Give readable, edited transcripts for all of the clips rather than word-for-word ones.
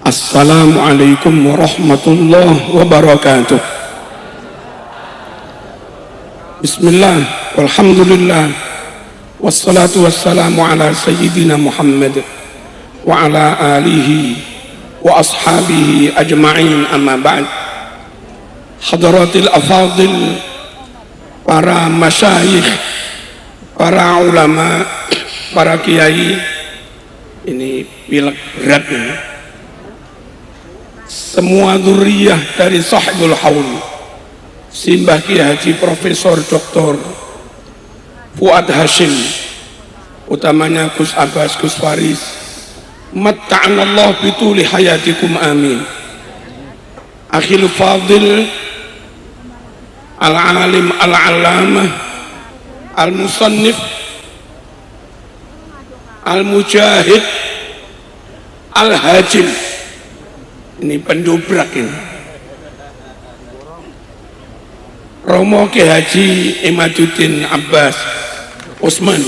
Assalamualaikum warahmatullahi wabarakatuh. Bismillah, walhamdulillah, wassalatu wassalamu ala sayyidina Muhammad wa ala alihi wa ashabihi ajma'in, amma ba'd. Hadratil afadil, para masyayikh, para ulama, para kiai, ini pilek berat ini. Semua dzurriyyah dari sahibul haul, Simbah Kiai Haji Profesor Dr. Fuad Hashim, utamanya Gus Abbas, Gus Faris, matta'anallah bituli hayatikum, amin. Akhil fadil, al-alim al-allamah, al-musannif, al-mujahid, al-hajim. Ini pendobrak ini, Romo Kiai Haji Imaduddin Abbas Usman.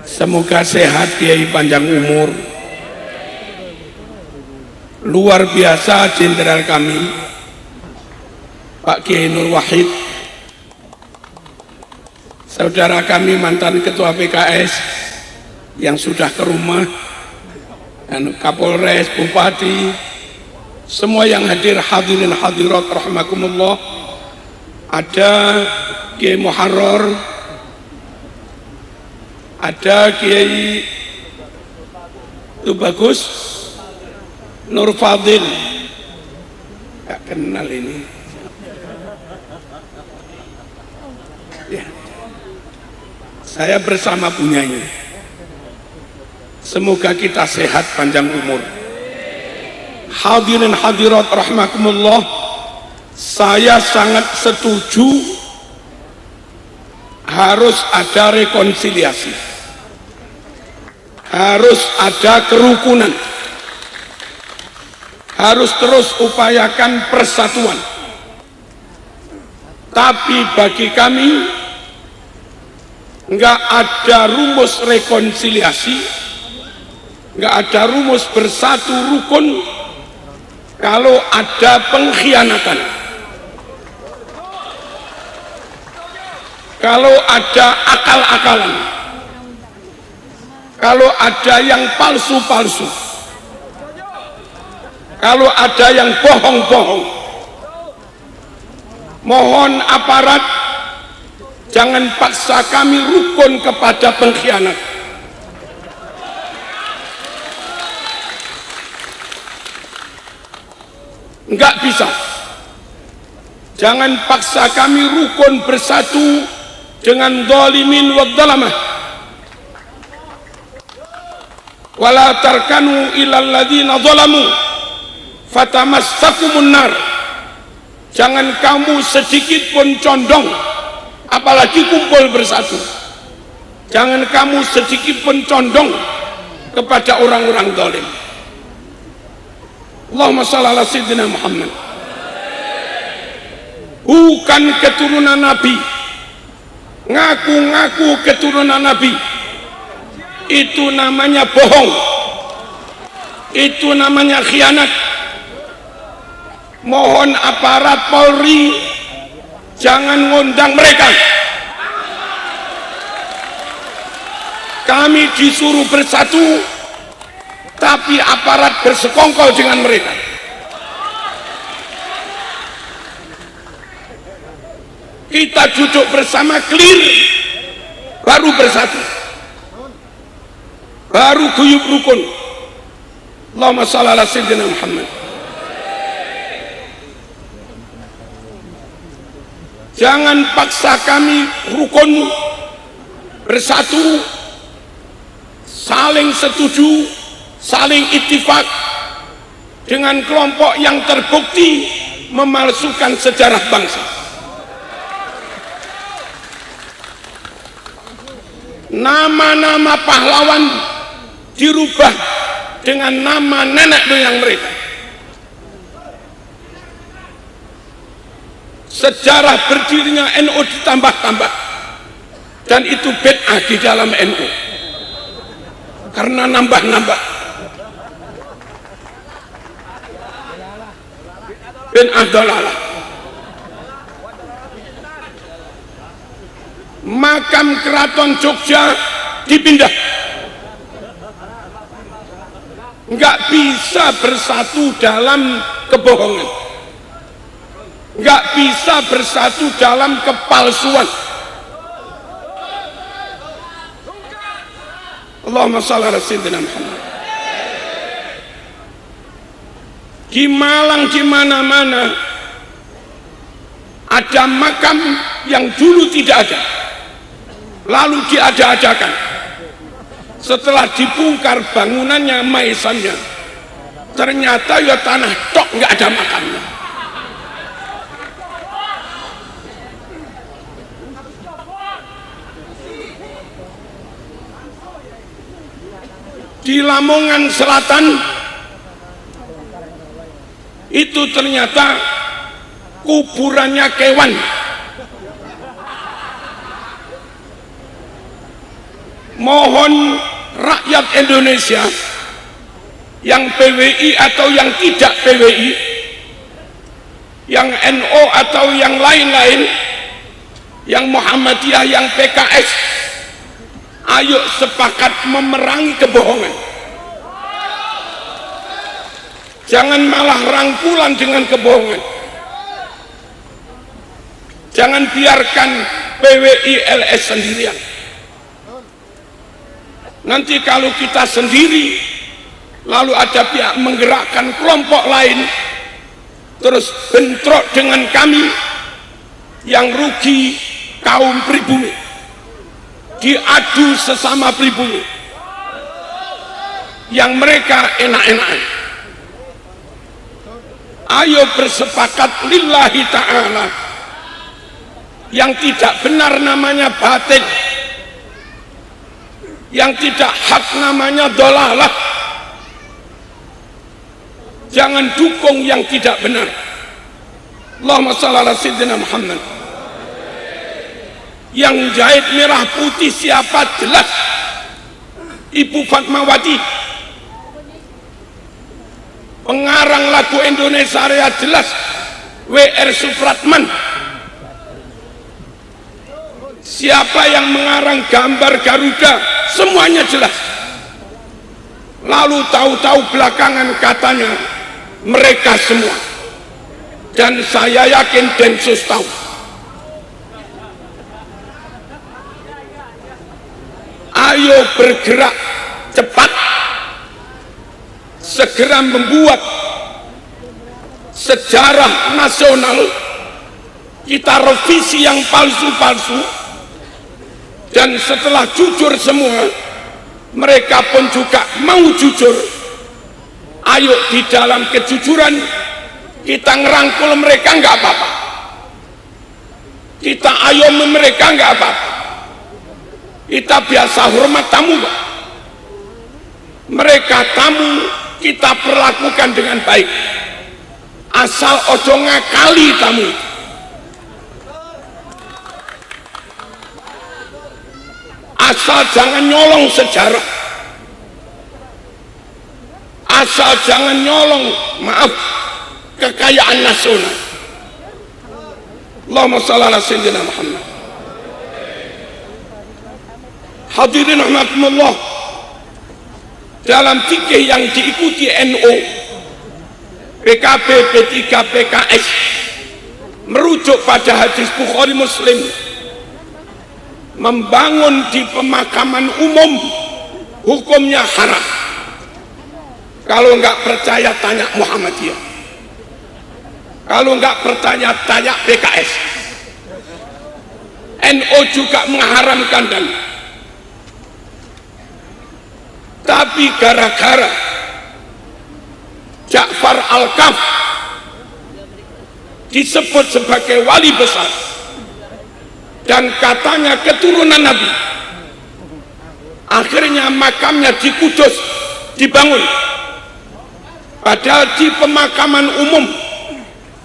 Semoga sehat, Kiai panjang umur. Luar biasa jenderal kami Pak Kiai Nur Wahid, saudara kami mantan ketua PKS yang sudah ke rumah, dan Kapolres, Bupati, semua yang hadir, hadirin hadirat rahimakumullah. Ada Kiai Muharrar, ada Kiai Tubagus Nur Fadil, gak kenal ini ya. Saya bersama punyanya. Semoga kita sehat, panjang umur. Hadirin hadirat rahimakumullah, saya sangat setuju harus ada rekonsiliasi, harus ada kerukunan, harus terus upayakan persatuan. Tapi bagi kami enggak ada rumus rekonsiliasi, nggak ada rumus bersatu rukun kalau ada pengkhianatan, kalau ada akal-akalan, kalau ada yang palsu-palsu, kalau ada yang bohong-bohong. Mohon aparat jangan paksa kami rukun kepada pengkhianat. Enggak bisa. Jangan paksa kami rukun bersatu dengan zalimin wa dhalamah. Wala tarkanu ilal ladzina zalamu fatamassakumun nar. Jangan kamu sedikit pun condong, apalagi kumpul bersatu. Jangan kamu sedikit pun condong kepada orang-orang zalim. Allahumma shalli ala sayyidina Muhammad. Bukan keturunan Nabi, ngaku-ngaku keturunan Nabi, itu namanya bohong, itu namanya khianat. Mohon aparat Polri jangan ngundang mereka. Kami disuruh bersatu, tapi aparat bersekongkol dengan mereka. Kita duduk bersama, clear, baru bersatu, baru guyub rukun. Allahumma shalli ala sayyidina Muhammad. Jangan paksa kami rukun, bersatu, saling setuju, saling ittifak dengan kelompok yang terbukti memalsukan sejarah bangsa. Nama-nama pahlawan dirubah dengan nama nenek moyang mereka. Sejarah berdirinya NU ditambah-tambah, dan itu bid'ah di dalam NU. karena nambah-nambah. Ben Ahdalalah. Makam Keraton Jogja dipindah. Nggak bisa bersatu dalam kebohongan, nggak bisa bersatu dalam kepalsuan. Allahumma shalli ala sayyidina Muhammad. Di Malang di mana-mana ada makam yang dulu tidak ada, lalu diada-adakan. Setelah dibongkar bangunannya, maesannya, ternyata ya tanah tok, nggak ada makamnya. Di Lamongan Selatan itu ternyata kuburannya kewan. Mohon rakyat Indonesia yang PWI atau yang tidak PWI, yang NO atau yang lain-lain, yang Muhammadiyah, yang PKS, ayo sepakat memerangi kebohongan. Jangan malah rangkulan dengan kebohongan. Jangan biarkan PWI LS sendirian. Nanti kalau kita sendiri, lalu ada pihak menggerakkan kelompok lain, terus bentrok dengan kami, yang rugi kaum pribumi, diadu sesama pribumi, yang mereka enak-enakan. Ayo bersepakat lillahi ta'ala. Yang tidak benar namanya batil, yang tidak hak namanya dolalah. Jangan dukung yang tidak benar. Allahumma shalli ala sayyidina Muhammad. Yang jahit merah putih siapa? Jelas Ibu Fatmawati. Pengarang lagu Indonesia Raya jelas W.R. Supratman. Siapa yang mengarang gambar Garuda, semuanya jelas. Lalu tahu-tahu belakangan katanya mereka semua, dan saya yakin Densus tahu. Ayo bergerak cepat, segera membuat sejarah nasional. Kita revisi yang palsu-palsu. Dan setelah jujur semua, mereka pun juga mau jujur. Ayo di dalam kejujuran kita ngerangkul mereka, nggak apa-apa. Kita ayomi mereka, nggak apa-apa. Kita biasa hormat tamu, Pak. Mereka tamu, kita perlakukan dengan baik. Asal ojo ngakali tamu. Asal jangan nyolong sejarah, asal jangan nyolong, maaf, kekayaan nasional. Allahumma shalli ala sayyidina Muhammad. Hadirin rahimakumullah, dalam fikih yang diikuti NU, PKB, P3, PKS, merujuk pada hadis Bukhari Muslim, membangun di pemakaman umum hukumnya haram. Kalau nggak percaya tanya Muhammadiyah, kalau nggak percaya tanya PKS. NU juga mengharamkan, dan tapi gara-gara Ja'far Al-Kaf disebut sebagai wali besar dan katanya keturunan Nabi, akhirnya makamnya di Kudus dibangun. Padahal di pemakaman umum,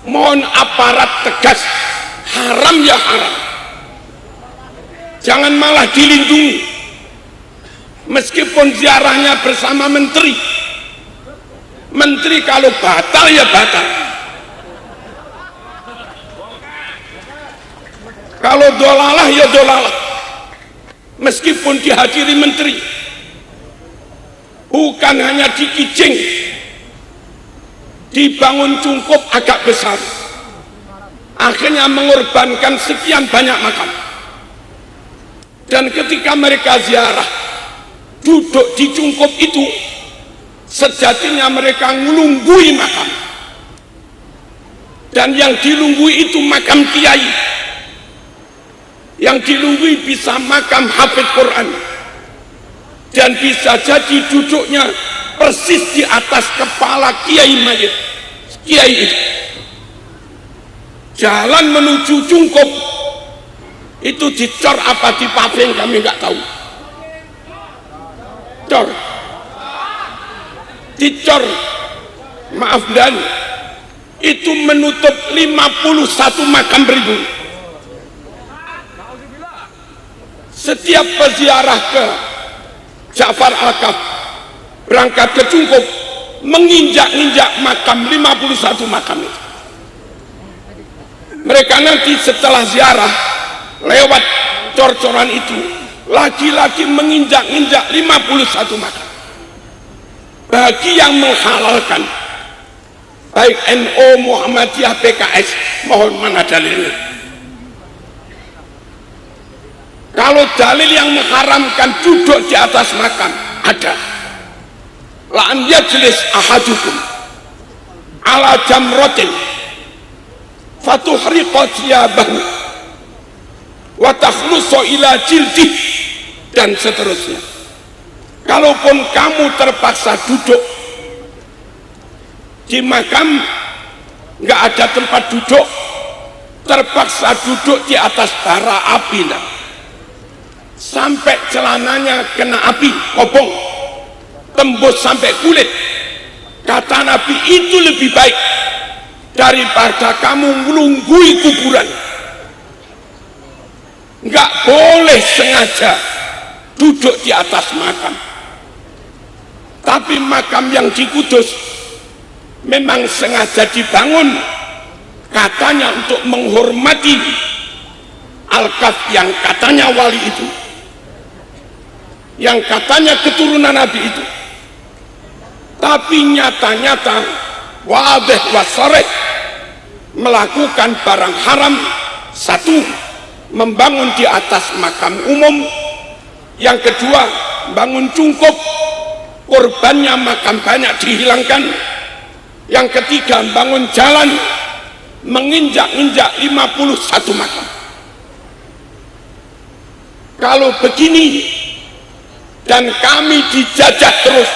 mohon aparat tegas, haram ya haram. Jangan malah dilindungi. meskipun ziarahnya bersama menteri. Menteri kalau batal ya batal, kalau dolalah ya dolalah, meskipun dihadiri menteri. Bukan hanya di Kijing dibangun cungkup agak besar, akhirnya mengorbankan sekian banyak makam. Dan ketika mereka ziarah duduk di cungkup itu, sejatinya mereka ngelunggui makam, dan yang dilunggui itu makam kiai, yang dilunggui bisa makam hafid Quran, dan bisa jadi duduknya persis di atas kepala kiai mayit. Kiai itu jalan menuju cungkup itu dicor apa dipaving kami nggak tahu, cor dicor, maaf, dan itu menutup 51 makam ribu. Setiap peziarah ke Ja'far Al-Kaf berangkat ke cungkup menginjak-injak makam 51 makam itu. Mereka nanti setelah ziarah lewat cor-coran itu lagi-lagi menginjak-injak 51 makam. Bagi yang menghalalkan, baik NU, Muhammadiyah, PKS, mohon mana dalilnya? Kalau dalil yang mengharamkan duduk di atas makam ada. La an yajlis ahadukum ala jamratin fatuhriqa thiyabahu wa takhlusa ila jildih, dan seterusnya. Kalaupun kamu terpaksa duduk di makam, nggak ada tempat duduk, terpaksa duduk di atas bara api, nah, sampai celananya kena api, kobong, tembus sampai kulit. Kata Nabi, itu lebih baik daripada kamu melunggui kuburan. Nggak boleh sengaja duduk di atas makam. Tapi makam yang di Kudus memang sengaja dibangun katanya untuk menghormati Al-Kaf yang katanya wali itu, yang katanya keturunan Nabi itu. Tapi nyata-nyata wadih wasareh melakukan barang haram. Satu, membangun di atas makam umum. Yang kedua, bangun cungkup, korbannya makam banyak dihilangkan. Yang ketiga, bangun jalan, menginjak-injak 51 makam. Kalau begini dan kami dijajah terus,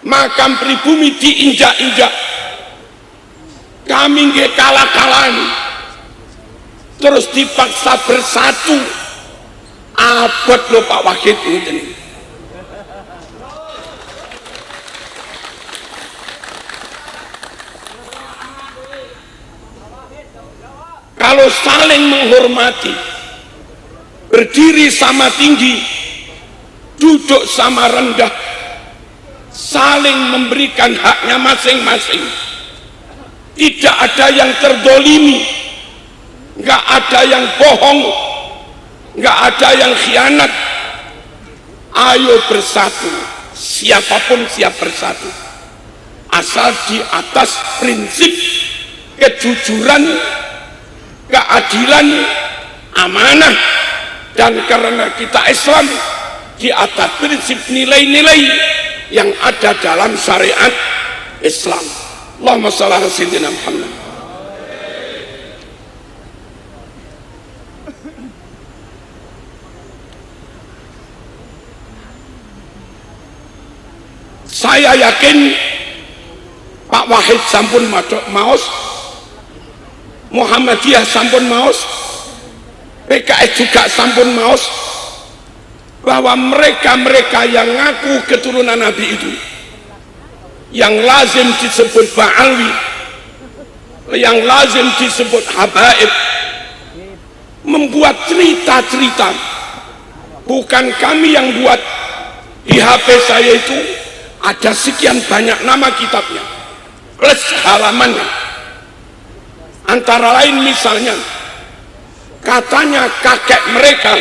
makam pribumi diinjak-injak, kami nggak kalah-kalahan, terus dipaksa bersatu, abot lho Pak Wahid ini. Kalau saling menghormati, berdiri sama tinggi, duduk sama rendah, saling memberikan haknya masing-masing, tidak ada yang terdolimi, nggak ada yang bohong, nggak ada yang khianat. Ayo bersatu, siapapun siap bersatu, asal di atas prinsip kejujuran, keadilan, amanah, dan karena kita Islam, di atas prinsip nilai-nilai yang ada dalam syariat Islam. Allahumma shalli ala sayyidina Muhammad. Saya yakin Pak Wahid sampun maos, Muhammadiyah sampun maos, PKS juga sampun maos, bahwa mereka-mereka yang ngaku keturunan Nabi itu, yang lazim disebut Ba'alwi, yang lazim disebut Habaib, membuat cerita-cerita bukan kami yang buat. Di HP saya itu ada sekian banyak nama kitabnya plus halamannya. Antara lain misalnya, katanya kakek mereka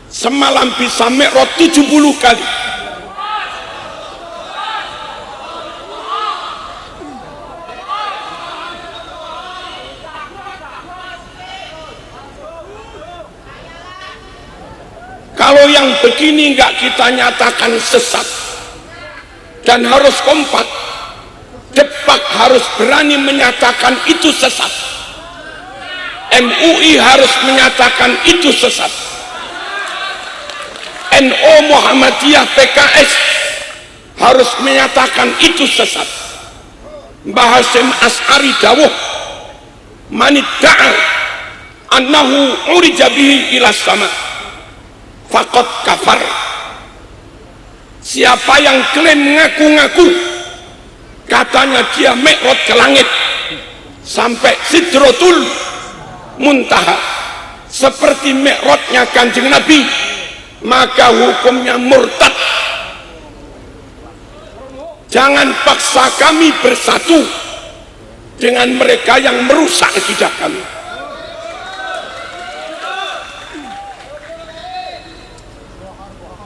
semalam bisa mi'raj 70 kali. Kalau yang begini nggak kita nyatakan sesat dan harus kompak, Depak harus berani menyatakan itu sesat, MUI harus menyatakan itu sesat, NU Muhammadiyah PKS harus menyatakan itu sesat. Mbah Hasyim Asy'ari dawuh, manidda'a annahu urija bihi ila sama faqad kafar. Siapa yang klaim ngaku-ngaku katanya dia mi'raj ke langit sampai Sidratul Muntaha seperti mi'rajnya Kanjeng Nabi, maka hukumnya murtad. Jangan paksa kami bersatu dengan mereka yang merusak akidah kami.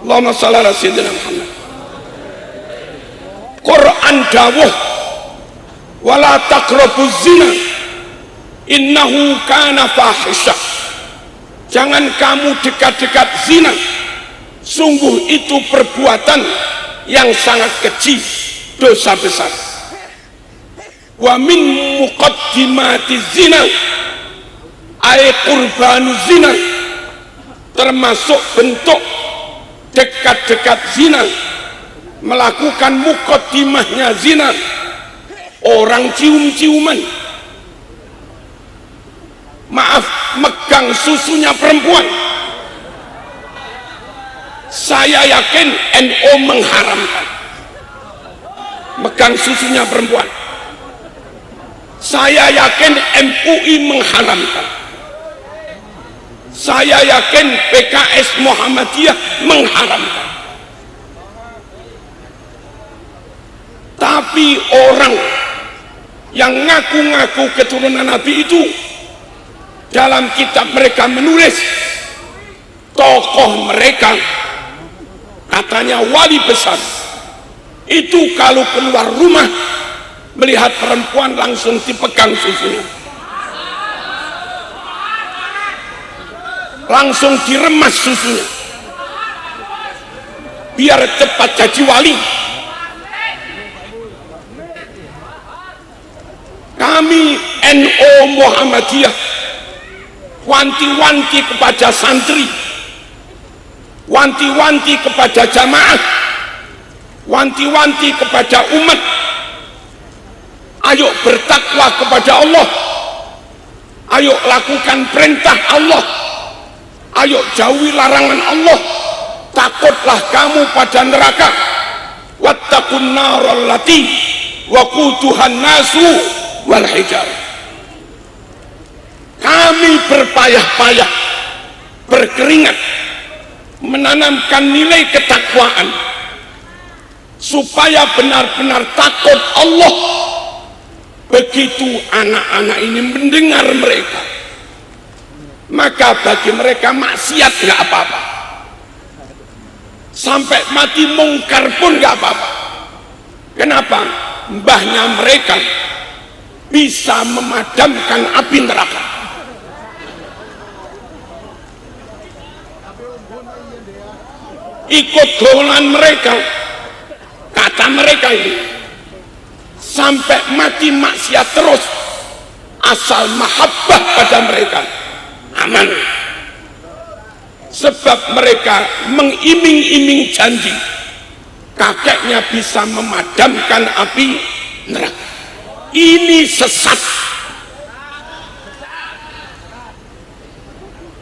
Allahumma shalli ala sayyidina Muhammad. Quran dawuh, wala taqrabuz zina innahu kana fahisyah. Jangan kamu dekat-dekat zina, sungguh itu perbuatan yang sangat keji, dosa besar. Wa min muqaddimati zina ay qurbanu zina, termasuk bentuk dekat-dekat zina, melakukan muqaddimahnya zina, orang cium-ciuman, maaf, megang susunya perempuan. Saya yakin NU mengharamkan megang susunya perempuan. Saya yakin MUI mengharamkan. Saya yakin PKS Muhammadiyah mengharamkan. Tapi orang yang ngaku-ngaku keturunan Nabi itu dalam kitab mereka menulis tokoh mereka katanya wali besar itu kalau keluar rumah melihat perempuan langsung dipegang susunya, langsung diremas susunya biar cepat jadi wali. Kami NU Muhammadiyah wanti-wanti kepada santri, wanti-wanti kepada jamaah, wanti-wanti kepada umat, ayo bertakwa kepada Allah, ayo lakukan perintah Allah, ayo jauhi larangan Allah, takutlah kamu pada neraka. Wattaqun naral lati waquduhan nasu wal hijar. Kami berpayah-payah, berkeringat, menanamkan nilai ketakwaan supaya benar-benar takut Allah. Begitu anak-anak ini mendengar mereka, maka bagi mereka maksiat nggak apa-apa, sampai mati mungkar pun nggak apa-apa. Kenapa? Mbahnya mereka bisa memadamkan api neraka. Ikut dolan mereka, kata mereka ini, sampai mati maksiat terus, asal mahabbah pada mereka aman. Sebab mereka mengiming-iming janji kakeknya bisa memadamkan api neraka. Ini sesat.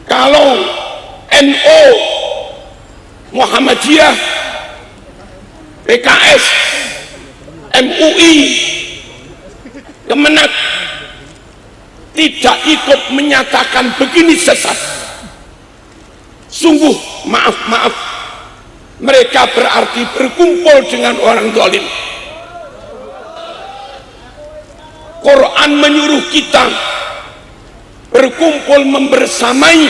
Kalau NU Muhammadiyah, PKS, MUI, Kemenak tidak ikut menyatakan begini sesat, sungguh maaf, mereka berarti berkumpul dengan orang zalim. Quran menyuruh kita berkumpul membersamai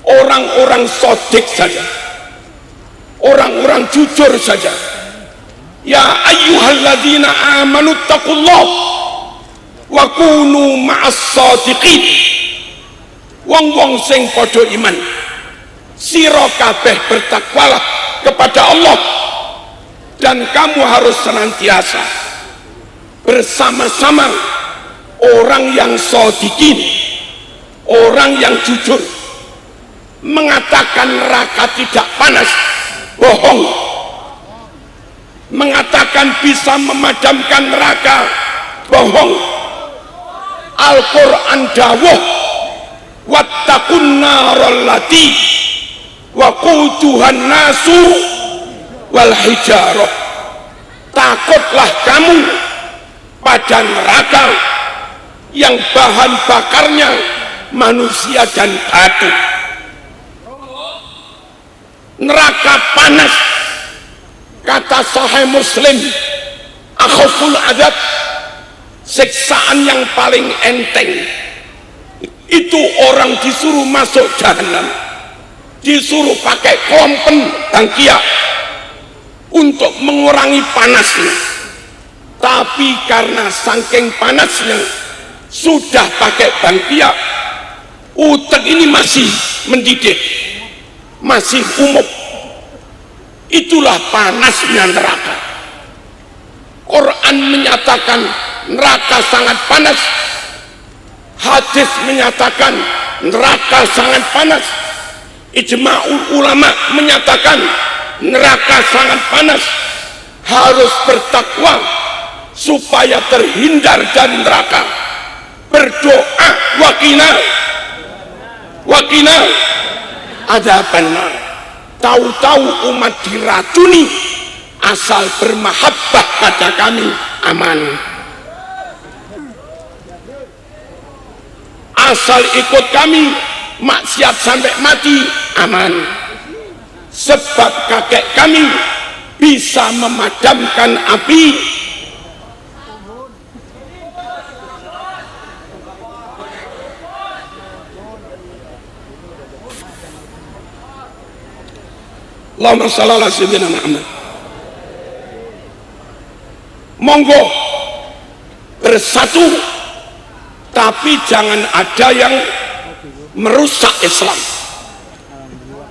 orang-orang shadiq saja, orang-orang jujur saja. Ya ayyuhalladzina amanu taqullah wa kunu ma'as shadiqin. Wong-wong sing padha iman, sira kabeh bertakwalah kepada Allah, dan kamu harus senantiasa bersama-sama orang yang shadiqin, orang yang jujur. Mengatakan neraka tidak panas, bohong. Mengatakan bisa memadamkan neraka, bohong. Al-Quran dawuh, wattaqun naral lati waquduhan nasu wal hijarah. Takutlah kamu pada neraka yang bahan bakarnya manusia dan batu. Neraka panas, kata Sahih Muslim, akhaful adab, siksaan yang paling enteng itu orang disuruh masuk jahanam, disuruh pakai klompen tangkiak untuk mengurangi panasnya, tapi karena saking panasnya sudah pakai bangkiak, utek ini masih mendidih, masih umum. Itulah panasnya neraka. Quran menyatakan neraka sangat panas, hadis menyatakan neraka sangat panas, ijma'ul ulama menyatakan neraka sangat panas. Harus bertakwa supaya terhindar dari neraka. Berdoa, wakina adzabannar. Tahu-tahu umat diracuni, asal bermahabbah pada kami aman, asal ikut kami maksiat sampai mati aman. Sebab kakek kami bisa memadamkan api, Allahumma shalli ala sayyidina Muhammad. Monggo bersatu, tapi jangan ada yang merusak Islam.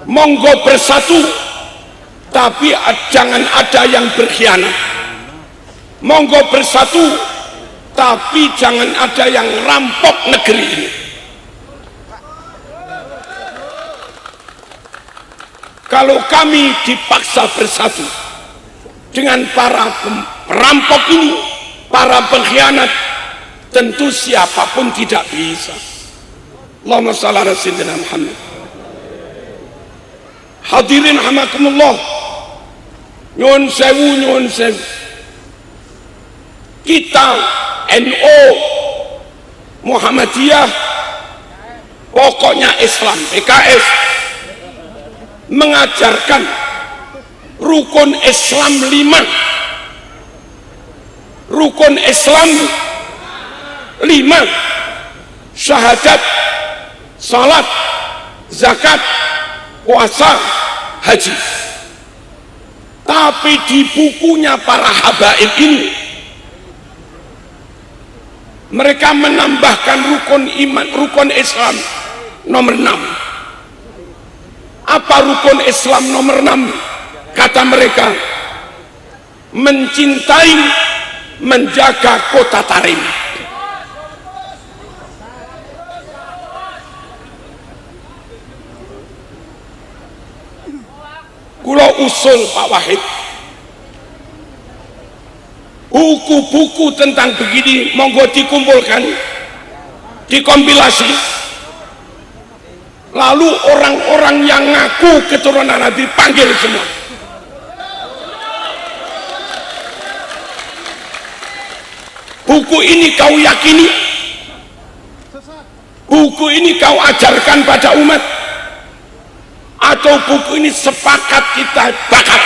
Monggo bersatu, tapi jangan ada yang berkhianat. Monggo bersatu, tapi jangan ada yang rampok negeri ini. Kalau kami dipaksa bersatu dengan para perampok ini, para pengkhianat, tentu siapapun tidak bisa. Allahumma shalli ala sayyidina Muhammad. Hadirin hamakumullah, nyuwun sewu. Kita NU Muhammadiyah, pokoknya Islam, PKS, mengajarkan rukun Islam 5. Rukun Islam 5: syahadat, salat, zakat, puasa, haji. Tapi di bukunya para habaib ini, mereka menambahkan rukun iman, rukun Islam nomor 6. Apa rukun Islam nomor 6? Kata mereka, mencintai, menjaga kota Tarim. Kula usul Pak Wahid, buku-buku tentang begini monggo dikumpulkan, dikompilasi. Lalu orang-orang yang ngaku keturunan Nabi panggil semua. Buku ini kau yakini, buku ini kau ajarkan pada umat, atau atau buku ini sepakat kita bakar.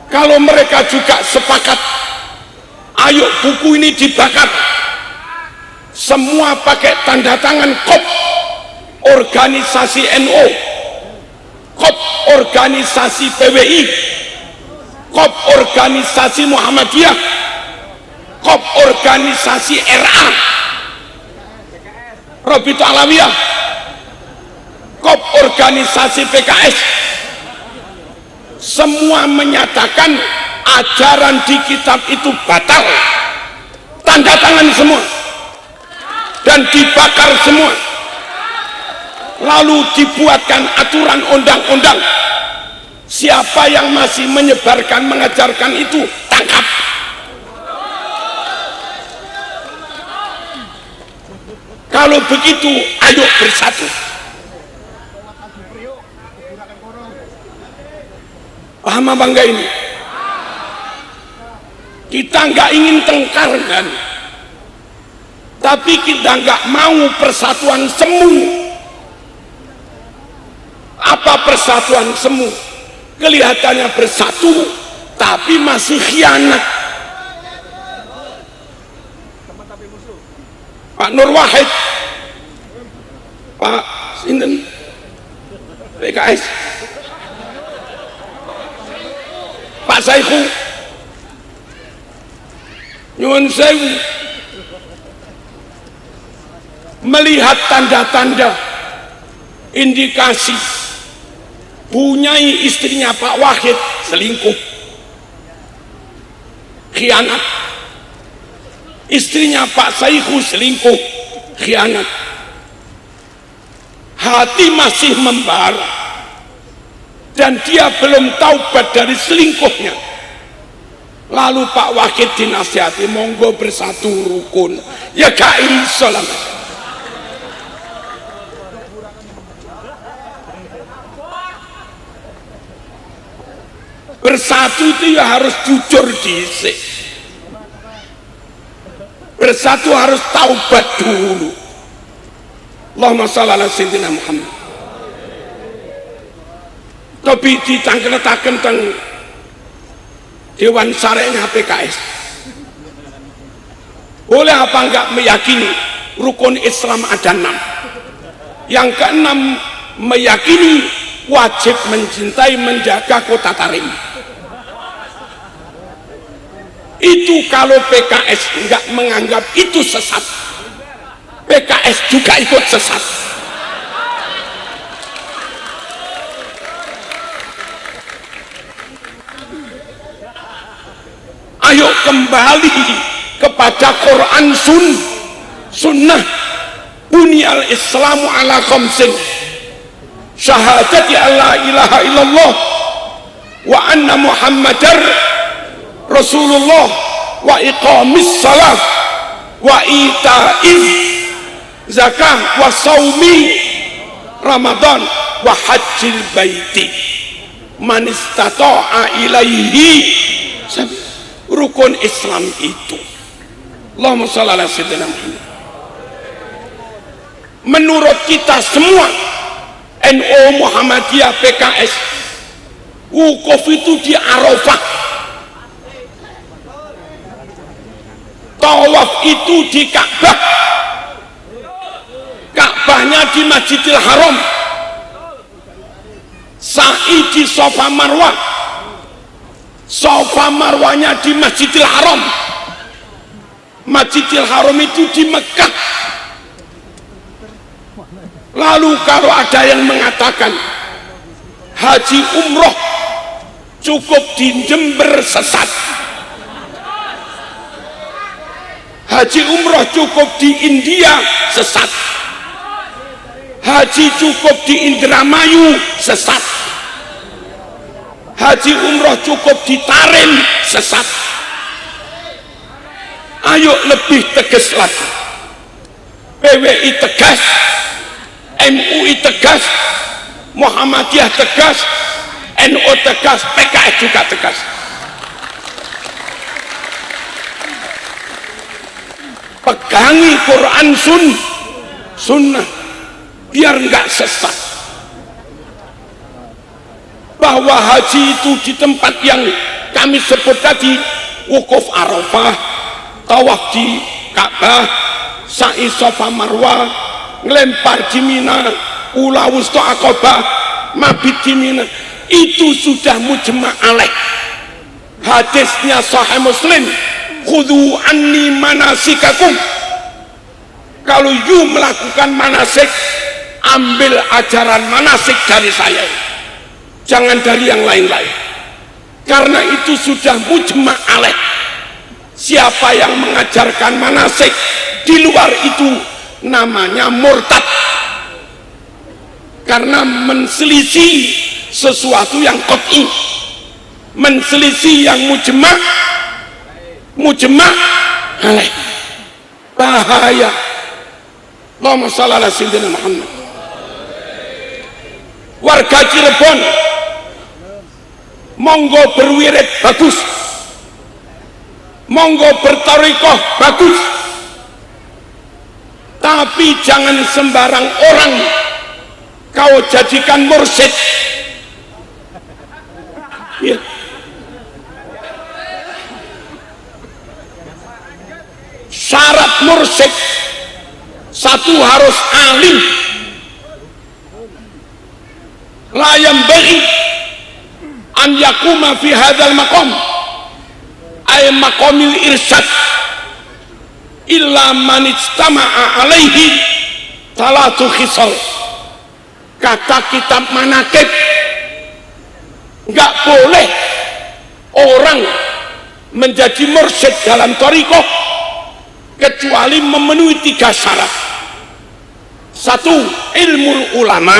Kalau mereka juga sepakat, ayo buku ini dibakar. Semua pakai tanda tangan KOP, organisasi NU, KOP organisasi PWI, KOP organisasi Muhammadiyah, KOP organisasi RA, Rabita Alawiyah, KOP organisasi PKS. Semua menyatakan ajaran di kitab itu batal, tanda tangan semua dan dibakar semua. Lalu dibuatkan aturan undang-undang, siapa yang masih menyebarkan mengajarkan itu tangkap. Kalau begitu ayo bersatu. Paham apa enggak ini? Kita enggak ingin tengkar kan, tapi kita enggak mau persatuan semu. Apa persatuan semu? Kelihatannya bersatu tapi masih khianat. Pak Nur Wahid, Pak Sinten PKS, Pak Saiku, nyuwun sewu, melihat tanda-tanda indikasi punyai istrinya Pak Wahid selingkuh, khianat, istrinya Pak Saiku selingkuh, khianat, hati masih membara dan dia belum taubat dari selingkuhnya. Lalu Pak Wahid dinasihati, monggo bersatu rukun, ya kain salam. Bersatu itu ya harus jujur disik. Bersatu harus taubat dulu. Allahumma shalli ala sayyidina Muhammad. Tapi ditangkeletaken teng Dewan Syariahnya PKS. Boleh apa enggak meyakini rukun Islam ada 6. Yang ke-6 meyakini wajib mencintai menjaga kota Tarim. Itu kalau PKS enggak menganggap itu sesat, PKS juga ikut sesat. Ayo kembali kepada Quran sunnah. Bunyal Islamu ala khamsin, syahadati alla ilaha illallah wa anna Muhammadar Rasulullah wa iqamis salat wa ita'iz zakah wa saumi Ramadan wa hajjil baiti man istata'a ilaihi sabila. Rukun Islam itu. Allahumma shalli ala sayyidina Muhammad. Menurut kita semua NU, Muhammadiyah, PKS, wukuf itu di Arafah, tawaf itu di Ka'bah, Ka'bahnya di Masjidil Haram, sa'i di Safa Marwah, Safa Marwahnya di Masjidil Haram. Masjidil Haram itu di Mekah. Lalu kalau ada yang mengatakan haji umroh cukup di Jember, sesat. Haji umroh cukup di India, sesat. Haji cukup di Indramayu, sesat. Haji umroh cukup di Tarim, sesat. Ayo lebih tegas lagi. PWI tegas, MUI tegas, Muhammadiyah tegas, NU tegas, PKS juga tegas. Pegangi Quran sunnah, biar nggak sesat. Bahwa haji itu di tempat yang kami sebut tadi, wukuf Arafah, tawaf di Ka'bah, sa'i Safa Marwah, ngelempar di Mina, ula wusta Aqabah, mabit di Mina, itu sudah mujma' alaih. Hadisnya Sahih Muslim, khudhu anni manasikakum. Kalau you melakukan manasik, ambil ajaran manasik dari saya, jangan dari yang lain-lain, karena itu sudah mujma' alaih. Siapa yang mengajarkan manasik di luar itu namanya murtad, karena menselisih sesuatu yang qat'i, menselisih yang mujma' alaih. Bahaya. Allahumma shalli ala sayyidina Muhammad. Warga Cirebon, monggo berwirid bagus, monggo bertarekoh bagus, tapi jangan sembarang orang kau jadikan mursyid. Ya. Syarat mursyid satu, harus alim. La yanbaghi an yakuma fi hadzal maqam ay maqamil irsyad illa man ijtama'a alaihi talatu khisal. Kata kitab manakib, nggak boleh orang menjadi mursyid dalam thariqah kecuali memenuhi 3 syarat. Satu, ilmu ulama.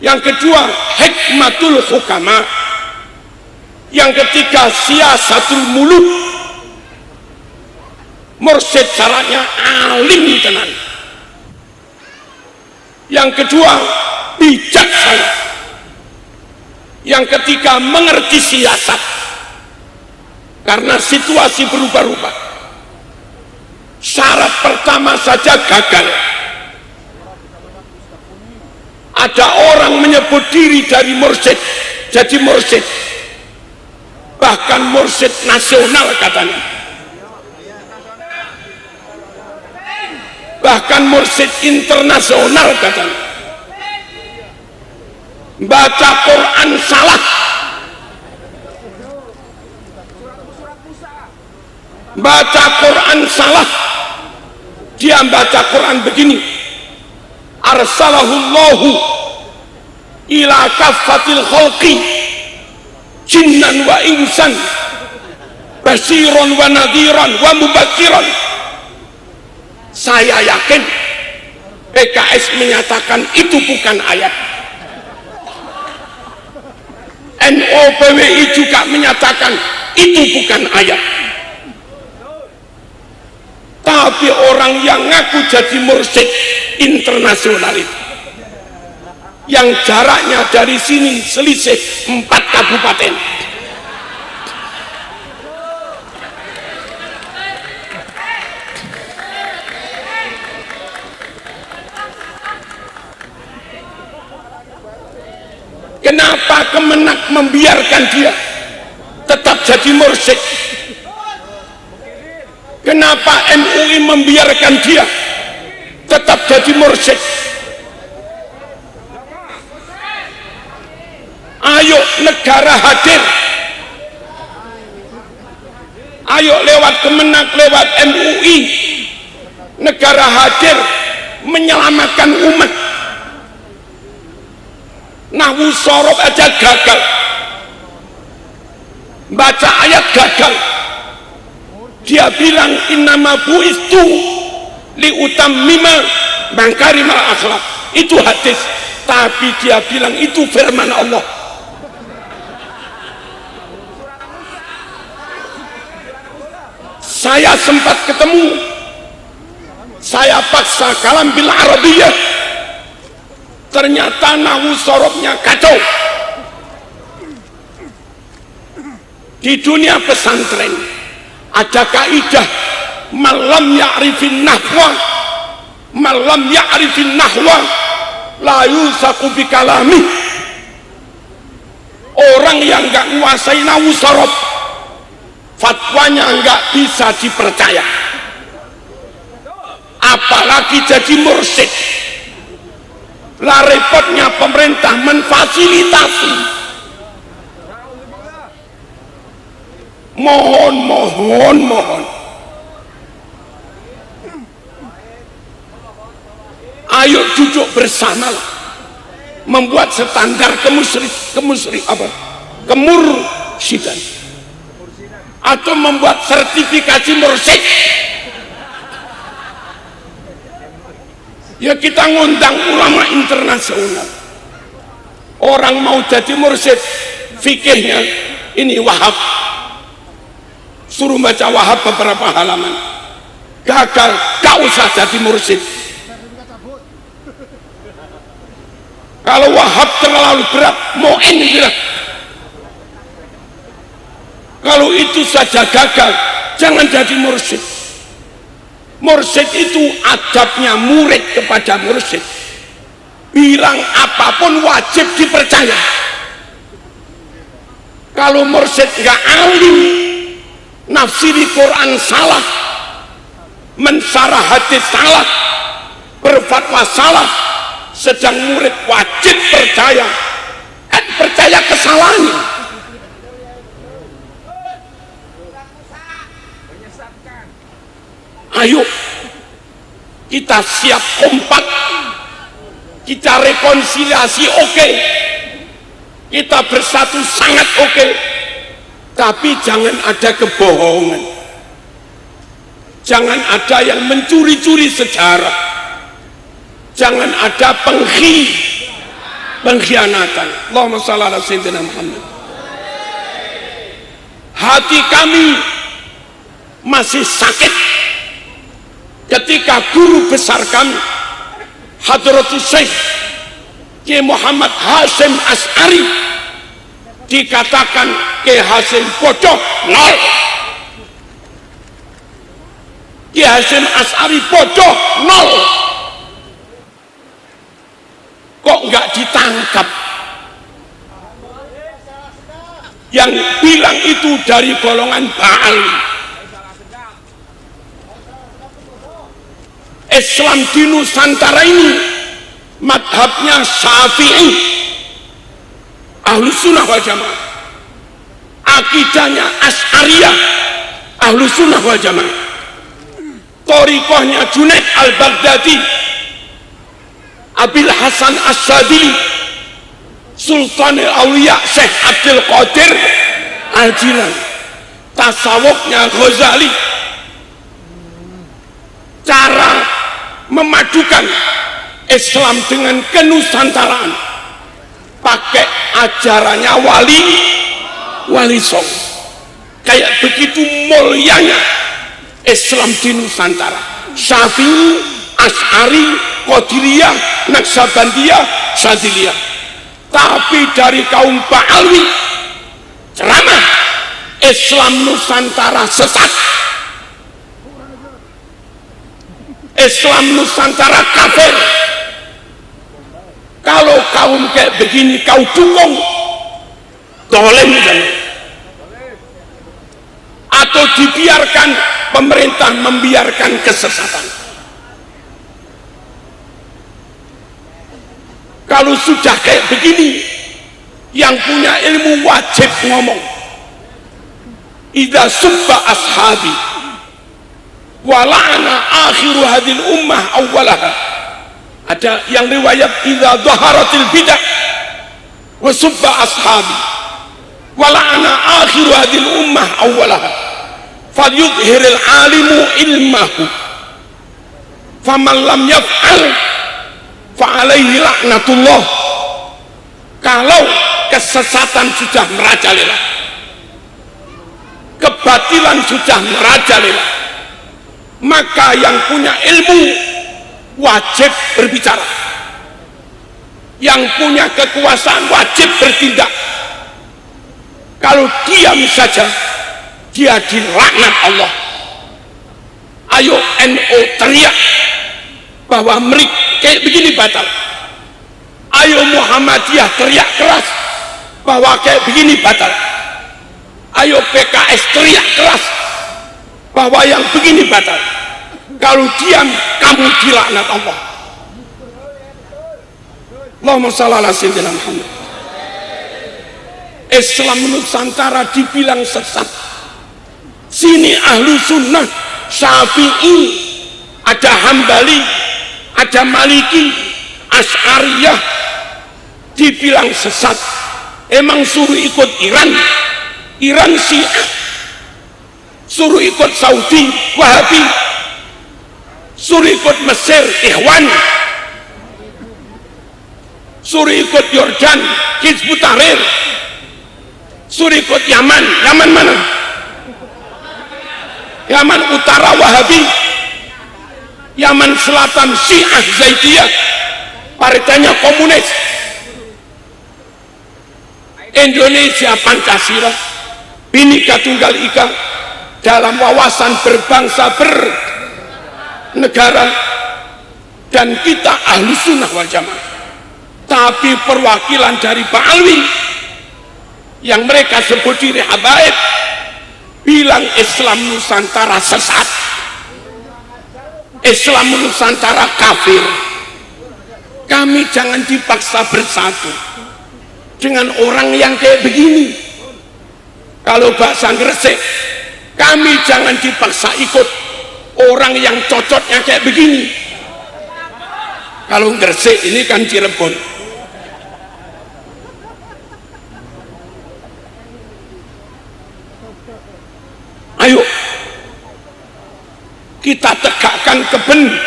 Yang kedua, hikmatul hukama. Yang ketiga, siasatul muluk. Mursyid syaratnya alim tenan. Yang kedua, bijaksana. Yang ketiga, mengerti siasat, karena situasi berubah-ubah. Syarat pertama saja gagal. Ada orang menyebut diri dari mursyid, jadi mursyid, bahkan mursyid nasional katanya, bahkan mursyid internasional katanya. Baca Quran salah, baca Quran salah. Dia baca Quran begini, arsalahullahu ila kaffatil khalqi jinnan wa insan basiran wa nadhiran wa mubakiran. Saya yakin PKS menyatakan itu bukan ayat, NU/PWI juga menyatakan itu bukan ayat. Tapi orang yang ngaku jadi mursyid internasional itu, yang jaraknya dari sini selisih 4 kabupaten, kenapa Kemenak membiarkan dia tetap jadi mursyid? Kenapa MUI membiarkan dia tetap jadi mursyid? Ayo negara hadir, ayo lewat Kemenak, lewat MUI, negara hadir menyelamatkan umat. Nahwu sorob aja gagal, baca ayat gagal. Dia bilang innama bu'istu li utammima makarimal akhlak, itu hadis, tapi dia bilang itu firman Allah. Saya sempat ketemu, saya paksa kalam bil Arabiyah, ternyata nahwu sorobnya kacau. Di dunia pesantren ada kaidah malam ya'rifin nahwa malam ya'rifin nahwa la yusaku bi kalami. Orang yang enggak menguasai nahwu sorof, fatwanya enggak bisa dipercaya, apalagi jadi mursyid. Lah repotnya pemerintah memfasilitasi. Mohon. Ayo duduk bersama, membuat standar kemursidan, atau membuat sertifikasi mursyid. Ya kita ngundang ulama internasional. Orang mau jadi mursyid, fikihnya ini Wahab, suruh baca Wahab beberapa halaman, gagal, gak usah jadi mursyid. Kalau Wahab terlalu berat, Mu'in berat. Kalau itu saja gagal, jangan jadi mursyid. Mursyid itu adabnya murid kepada mursyid, bilang apapun wajib dipercaya. Kalau mursyid nggak alim, nafsiri Quran salah, mensarah hadis salah, berfatwa salah, sedang murid wajib percaya, percaya kesalahannya. Ayo kita siap kompak, kita rekonsiliasi, oke. Kita bersatu sangat oke. Tapi jangan ada kebohongan, jangan ada yang mencuri-curi sejarah, jangan ada pengkhianatan. Allahumma shalli ala sayyidina Muhammad. Hati kami masih sakit ketika guru besar kami Hadratus Syekh Kiai Muhammad Hasyim Asy'ari dikatakan Kiai Hasyim bodoh, nol. Kiai Hasyim Asy'ari bodoh, nol. Kok nggak ditangkap? Yang bilang itu dari golongan Ba'ali. Islam di Nusantara ini madhabnya Syafi'i, Ahlus Sunnah wal Jamaah, akidahnya Asy'ariyah, Ahlus Sunnah wal Jamaah, thariqahnya Junaid al-Baghdadi, Abil Hasan Asyadili, Sultan al-Awliya Syekh Abdul Qadir al-Jilani, tasawufnya Ghazali. Cara memadukan Islam dengan kenusantaraan pakai ajarannya Wali Songo. Kayak begitu mulianya Islam di Nusantara. Syafi'i, Asy'ari, Qadiriyah, Naksabandiyah, Syadziliyah. Tapi dari kaum Ba'alwi ceramah Islam Nusantara sesat, Islam Nusantara kafir. Kalau kaum kayak begini kau dukung, dolim kan? Atau dibiarkan pemerintah membiarkan kesesatan? Kalau sudah kayak begini, yang punya ilmu wajib ngomong. Idza subba ashabi wala'ana akhiru hadil ummah awwalaha. Ada yang riwayat idza dhaharatil bidah wa subba ashabi wala'ana akhiru hadil ummah awwalaha falyudhhiril alimu ilmahu faman lam yaf'al fa'alaihi laknatullah. Kalau kesesatan sudah merajalela, kebatilan sudah merajalela, maka yang punya ilmu wajib berbicara, yang punya kekuasaan wajib bertindak. Kalau diam saja, dia dilaknat Allah. Ayo NU teriak, bahwa mereka kayak begini batal. Ayo Muhammadiyah teriak keras bahwa kayak begini batal. Ayo PKS teriak keras bahwa yang begini batal. Kalau diam, kamu dilaknat Allah. Allahumma shalli ala sayyidina Muhammad. Islam Nusantara dibilang sesat. Sini ahlu sunnah, Syafi'i, ada Hambali, ada Maliki, Asy'ariyah, dibilang sesat. Emang suruh ikut Iran Syiah, suruh ikut Saudi Wahabi, suruh ikut Mesir Ikhwan, suruh ikut Yordan Hizbut Tahrir, suruh ikut Yaman mana? Yaman Utara Wahabi, Yaman Selatan Syiah Zaidiyah, partainya komunis. Indonesia Pancasila, Bhinneka Tunggal Ika, dalam wawasan berbangsa bernegara, dan kita ahlu sunnah wal jamaah. Tapi perwakilan dari Pak Alwi yang mereka sebut diri habaib bilang Islam Nusantara sesat, Islam Nusantara kafir. Kami jangan dipaksa bersatu dengan orang yang kayak begini. Kalau bahasa Gresik, kami jangan dipaksa ikut orang yang cocoknya kayak begini. Kalau Gresik ini kan Cirebon. Ayo kita tegakkan kebenaran.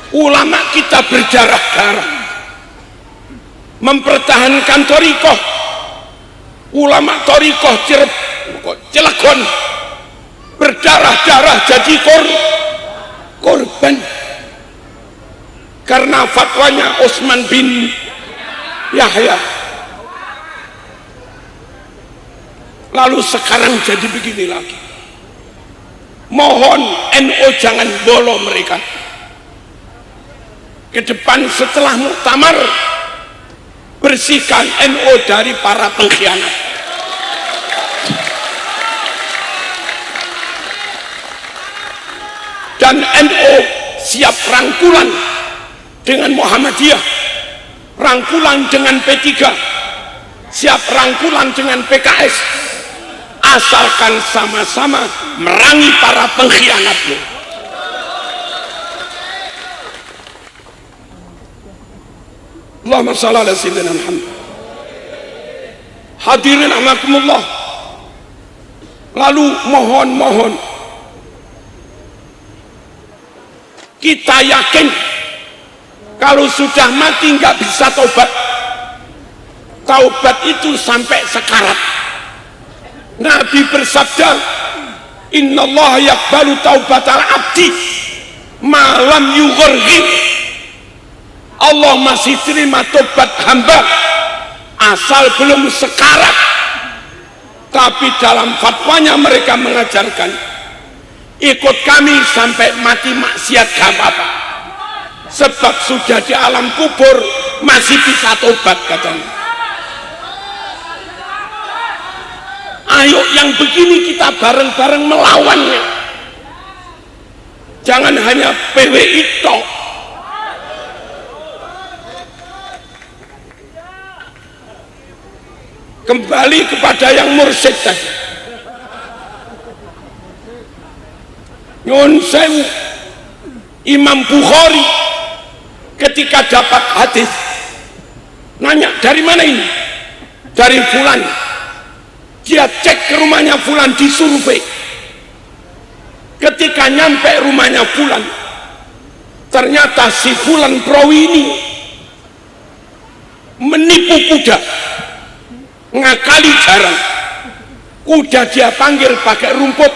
Ulama kita berdarah-darah mempertahankan thariqah. Ulama thariqah Cilegon berdarah-darah jadi korban karena fatwanya Utsman bin Yahya. Lalu sekarang jadi begini lagi. Mohon NU jangan bolo mereka ke depan. Setelah muktamar, bersihkan NU dari para pengkhianat. Dan NU siap rangkulan dengan Muhammadiyah, rangkulan dengan P3, siap rangkulan dengan PKS, asalkan sama-sama merangi para pengkhianatmu. Allahumma shalli ala sayyidina Muhammad. Hadirin amakumullah. Lalu mohon kita yakin kalau sudah mati nggak bisa taubat. Taubat itu sampai sekarat. Nabi bersabda, innallaha yaqbalu taubatal abdi malam yugharghi. Allah masih terima tobat hamba asal belum sekarat. Tapi dalam fatwanya mereka mengajarkan, ikut kami sampai mati maksiat gak apa-apa, sebab sudah di alam kubur masih bisa tobat katanya. Ayo yang begini kita bareng-bareng melawannya. Jangan hanya PWI tok. Kembali kepada yang mursyid tadi. Nyun sewu, Imam Bukhari ketika dapat hadis nanya, dari mana ini? Dari fulan. Dia cek ke rumahnya fulan, disurvei. Ketika nyampe rumahnya fulan, ternyata si fulan perawi ini menipu kuda, ngakali jarang. Kuda dia panggil pakai rumput,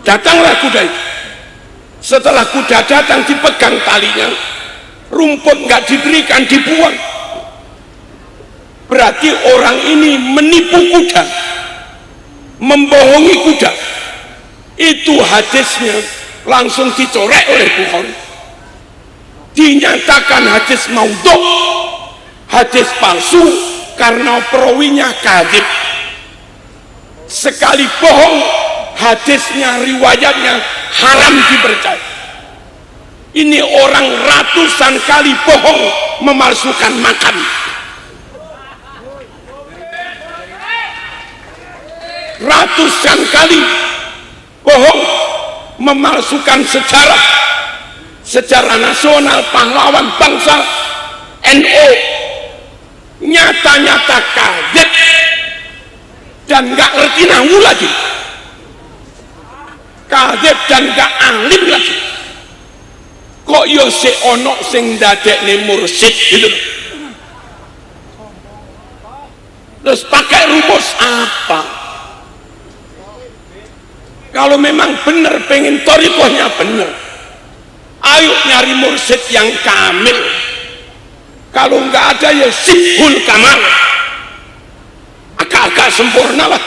datanglah kuda itu. Setelah kuda datang, dipegang talinya, rumput nggak diberikan, dibuang. Berarti orang ini menipu kuda, membohongi kuda. Itu hadisnya langsung dicorek oleh Bukhari, dinyatakan hadis maudhu', hadis palsu, karena perawinya kadzib. Sekali bohong, hadisnya, riwayatnya haram dipercaya. Ini orang ratusan kali bohong, memalsukan makam. Ratusan kali bohong, memalsukan sejarah nasional, pahlawan bangsa, NU, nyata-nyata kadzib dan nggak ngerti nahu lagi, kadzib dan nggak alim lagi. Kok yo si ono sing dadekne mursyid gitu. Terus pakai rumus apa? Kalau memang benar pengen thariqahnya benar, ayo nyari mursyid yang kamil. Kalau nggak ada ya sibhul kamal, agak-agak sempurna lah.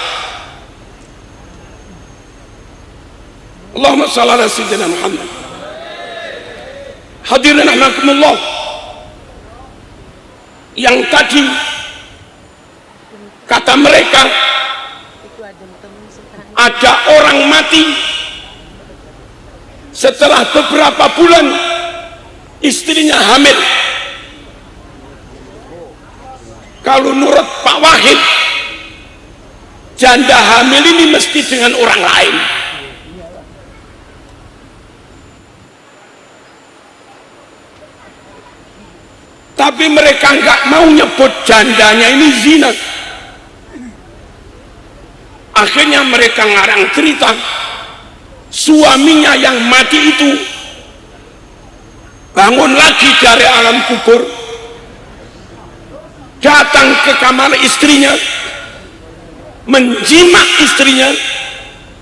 Allahumma shalli ala sayyidina Muhammad. Hadirin rahimakumullah, yang tadi kata mereka ada orang mati setelah beberapa bulan istrinya hamil. Kalau menurut Pak Wahid, janda hamil ini mesti dengan orang lain. Tapi mereka nggak mau nyebut jandanya ini zina. Akhirnya mereka ngarang cerita suaminya yang mati itu bangun lagi dari alam kubur, datang ke kamar istrinya, menjimak istrinya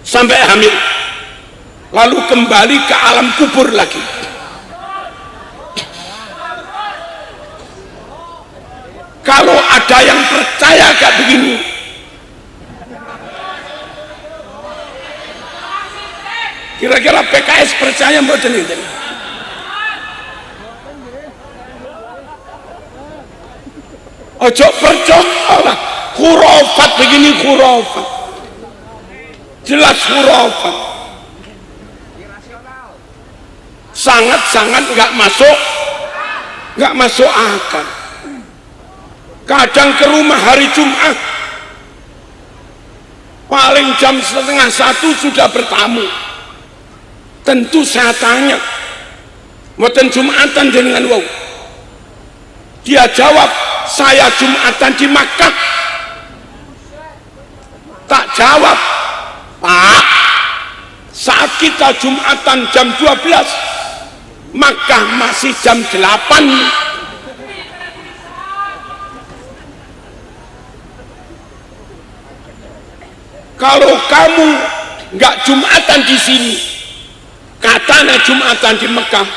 sampai hamil, lalu kembali ke alam kubur lagi. Kalau ada yang percaya kayak begini, kira-kira PKS percaya mboten itu? Ojo percaya lah, khurafat begini, khurafat, jelas khurafat, sangat-sangat nggak masuk akal. Kadang ke rumah hari Jumat paling jam 12:30 sudah bertamu. Tentu saya tanya, mboten Jumatan jenengan wau? Dia jawab, saya Jumatan di Makkah. Tak jawab, Pak, saat kita Jumatan jam 12, Makkah masih jam 8. Kalau kamu nggak Jumatan di sini, katanya Jumatan di Mekah,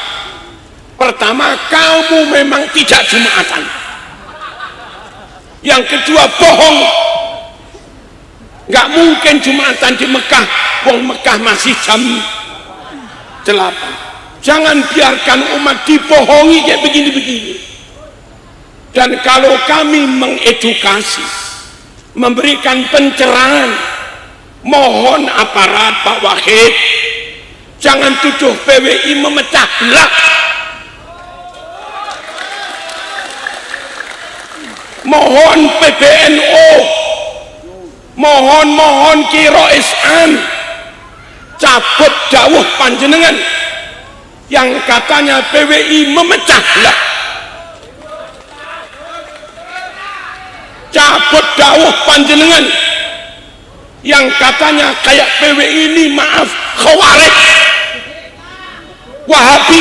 pertama kamu memang tidak Jumatan. Yang kedua bohong, nggak mungkin Jumatan di Mekah, wong Mekah masih jam 8. Jangan biarkan umat dibohongi kayak begini-begini. Dan kalau kami mengedukasi, memberikan pencerahan, mohon aparat Pak Wahid jangan tuduh PWI memecah belah. Mohon PBNU, mohon Ki Rais Am cabut dawuh panjenengan yang katanya PWI memecah belah. Cabut dawuh panjenengan yang katanya kayak PWI ini, maaf, Khawarij, Wahabi.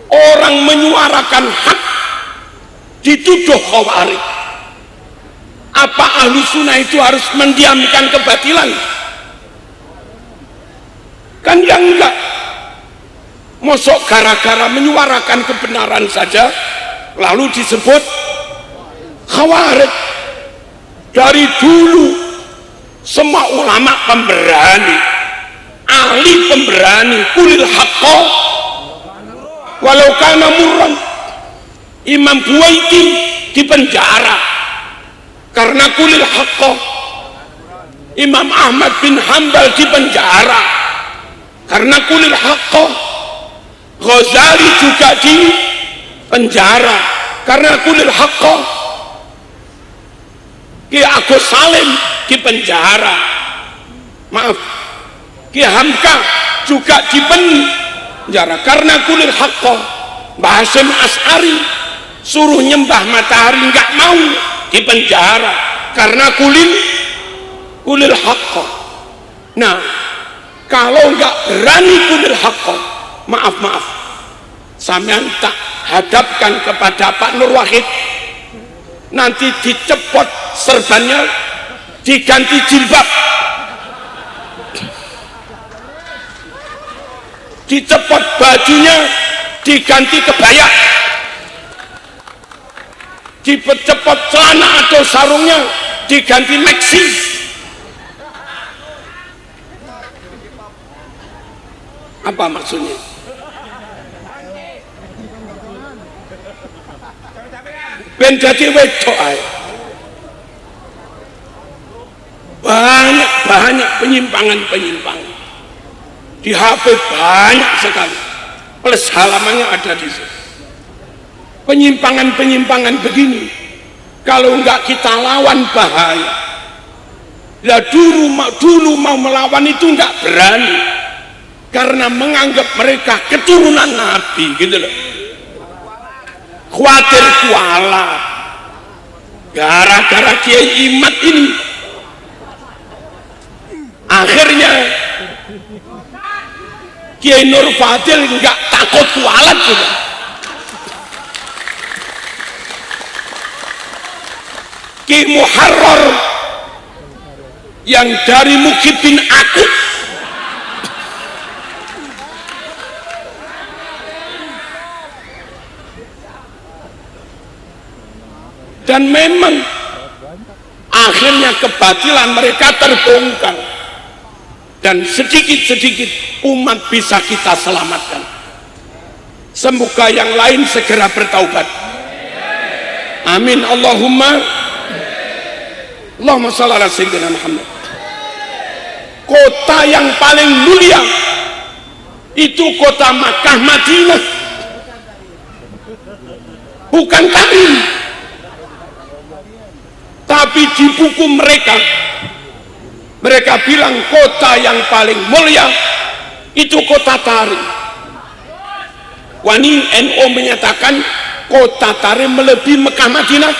Orang menyuarakan hak dituduh Khawarij. Apa ahlu sunnah itu harus mendiamkan kebatilan? Kan yang enggak. Mosok gara-gara menyuarakan kebenaran saja lalu disebut Khawarij. Dari dulu semua ulama pemberani, ahli pemberani, kulil haqqo walau kana murran. Imam Buwaiti dipenjara karena kulil haqqo. Imam Ahmad bin Hanbal dipenjara karena kulil haqqo. Ghazali juga dipenjara karena kulil haqqo. Ki Agus Salim dipenjara, maaf, Ki Hamka juga dipenjara karena kulil haqqo. Mbah Hasyim As'ari suruh nyembah matahari nggak mau, dipenjara karena kulil haqqo. Nah, kalau nggak berani kulil haqqo, maaf, sampean tak hadapkan kepada Pak Nur Wahid, nanti dicepot serbannya, diganti jilbab, dicepot bajunya, diganti kebaya, dicepot celana atau sarungnya, diganti maxi. Apa maksudnya? Ben dadi wedok ae. Banyak penyimpangan di HP, banyak sekali, plus halamannya ada di situ. Penyimpangan begini kalau enggak kita lawan bahaya. Lah dulu mau melawan itu enggak berani karena menganggap mereka keturunan Nabi gitu loh. Khawatir kualat gara-gara Kiai Imad ini. Akhirnya Kiai Nur Fadil nggak takut kualat juga. Kiai Muharrar yang dari Mukhibin Akut dan memang akhirnya kebatilan mereka terbongkar dan sedikit-sedikit umat bisa kita selamatkan. Semoga yang lain segera bertaubat. Amin. Allahumma shalli ala sayyidina Muhammad. Kota yang paling mulia itu kota Makkah Madinah, bukan Tarim. Tapi di buku mereka bilang kota yang paling mulia itu kota Tarim. Wani NU menyatakan kota Tarim melebihi Mekah Madinah.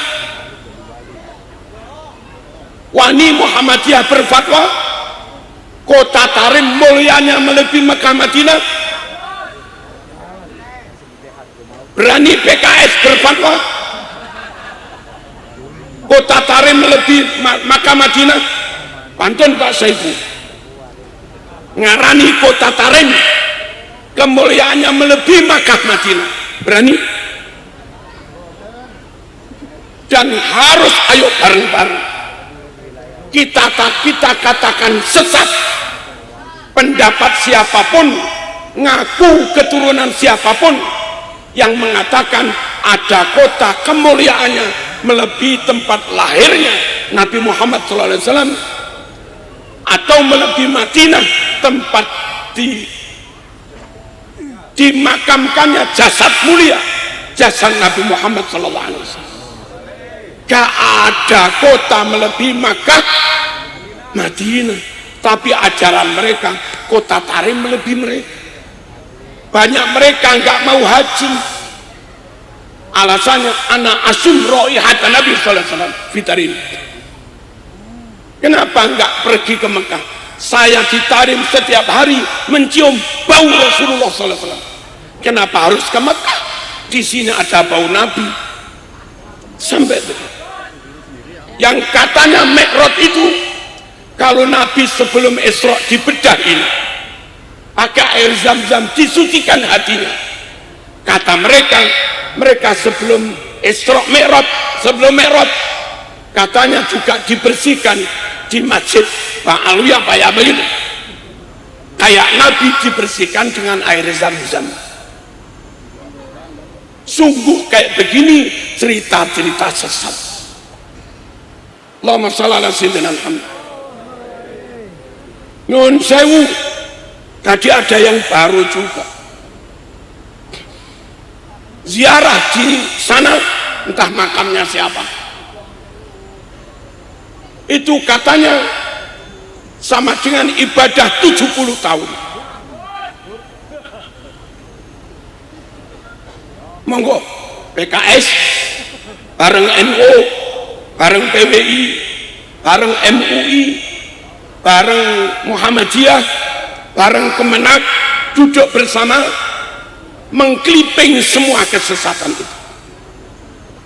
Wani Muhammadiyah berfatwa kota Tarim mulianya melebihi Mekah Madinah. Berani PKS berfatwa kota Tarim melebihi Makkah Madinah. Pantun Pak Saifu ngarani kota Tarim kemuliaannya melebihi Makkah Madinah. Berani? Dan harus ayo bareng-bareng kita katakan sesat pendapat siapapun, ngaku keturunan siapapun yang mengatakan ada kota kemuliaannya melebihi tempat lahirnya Nabi Muhammad SAW atau melebihi Madinah tempat dimakamkannya jasad mulia, jasad Nabi Muhammad SAW. Gak ada kota melebihi Makkah Madinah, tapi ajaran mereka kota Tarim melebihi mereka. Banyak mereka nggak mau haji, alasannya ana asum roihat Nabi sallallahu alaihi wasallam fitarim. Kenapa nggak pergi ke Mekah? Saya di Tarim setiap hari mencium bau Rasulullah sallallahu alaihi wasallam. Kenapa harus ke Mekah? Di sini ada bau Nabi. Sampai itu. Yang katanya Mi'raj itu kalau Nabi sebelum Isra dibedahin pakai air Zam-Zam disucikan hatinya. Kata mereka sebelum Isra Mi'raj, sebelum Mi'raj katanya juga dibersihkan, di masjid Pak Alwi apa ya begitu, kayak Nabi dibersihkan dengan air Zam-Zam. Sungguh kayak begini cerita-cerita sesat. Allahumma shalli ala sayyidina Muhammad. Nun sewu, tadi ada yang baru juga ziarah di sana, entah makamnya siapa, itu katanya sama dengan ibadah 70 tahun. Monggo PKS bareng NU, bareng PWI, bareng MUI, bareng Muhammadiyah, bareng Kemenak, duduk bersama mengkliping semua kesesatan itu,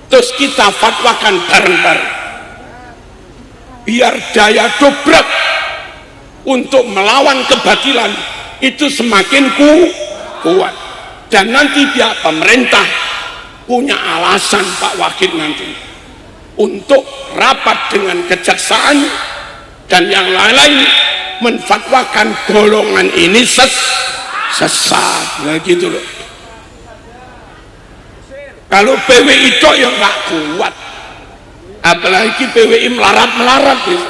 terus kita fatwakan bareng-bareng biar daya dobrak untuk melawan kebatilan itu semakin kuat. Dan nanti pihak pemerintah punya alasan Pak Wakil nanti untuk rapat dengan kejaksaan dan yang lain-lain menfatwakan golongan ini sesat. Nah gitu loh. Kalau PWI itu yang nggak kuat, apalagi PWI melarat gitu.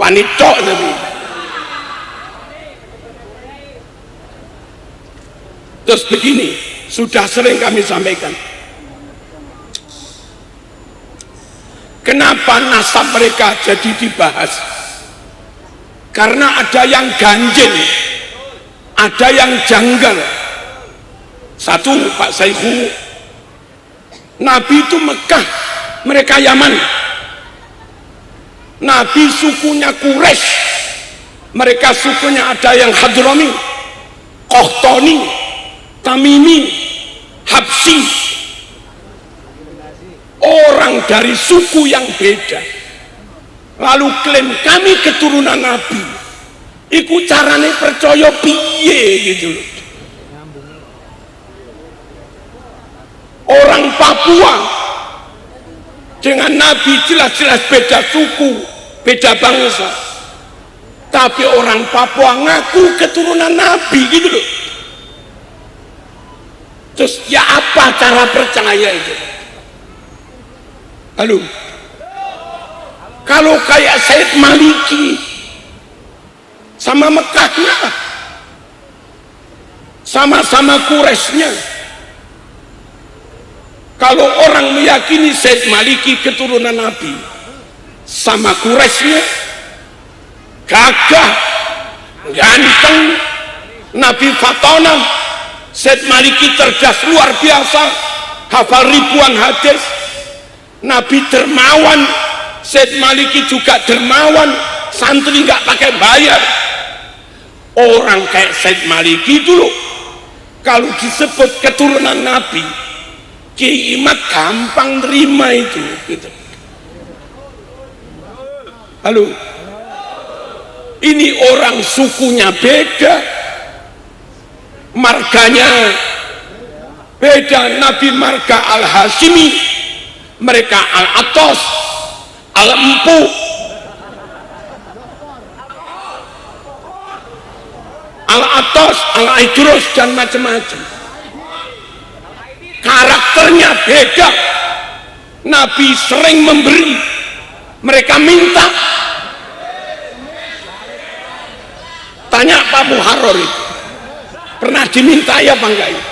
Wanita tapi. Terus begini, sudah sering kami sampaikan, kenapa nasab mereka jadi dibahas? Karena ada yang ganjil, ada yang janggal. Satu, Pak Saihu, Nabi itu Mekah, mereka Yaman. Nabi sukunya Quraisy, mereka sukunya ada yang Hadrami, Qahtani, Tamimi, Habsi, orang dari suku yang beda, lalu klaim kami keturunan Nabi. Iku carane percaya piye gitu loh. Orang Papua dengan Nabi jelas-jelas beda suku, beda bangsa, tapi orang Papua ngaku keturunan Nabi gitu loh. Terus ya apa cara percaya itu? Halo, kalau kayak Said Maliki sama Mekahnya, sama-sama Quraisynya, kalau orang meyakini Said Maliki keturunan Nabi sama Quraisynya, gagah, ganteng, Nabi Fatona, Said Maliki cerdas luar biasa, hafal ribuan hadis. Nabi dermawan, Said Maliki juga dermawan, santri nggak pakai bayar. Orang kayak Said Maliki dulu kalau disebut keturunan Nabi, Kiai Imad gampang terima itu gitu. Halo, ini orang sukunya beda, marganya beda. Nabi marga Al-Hashimi, mereka Al-Atos, Al-Empu, Al-Atos, Al-Aidrus dan macam-macam. Karakternya beda. Nabi sering memberi, mereka minta. Tanya Pak Muharrar itu pernah dimintai apa enggak ya?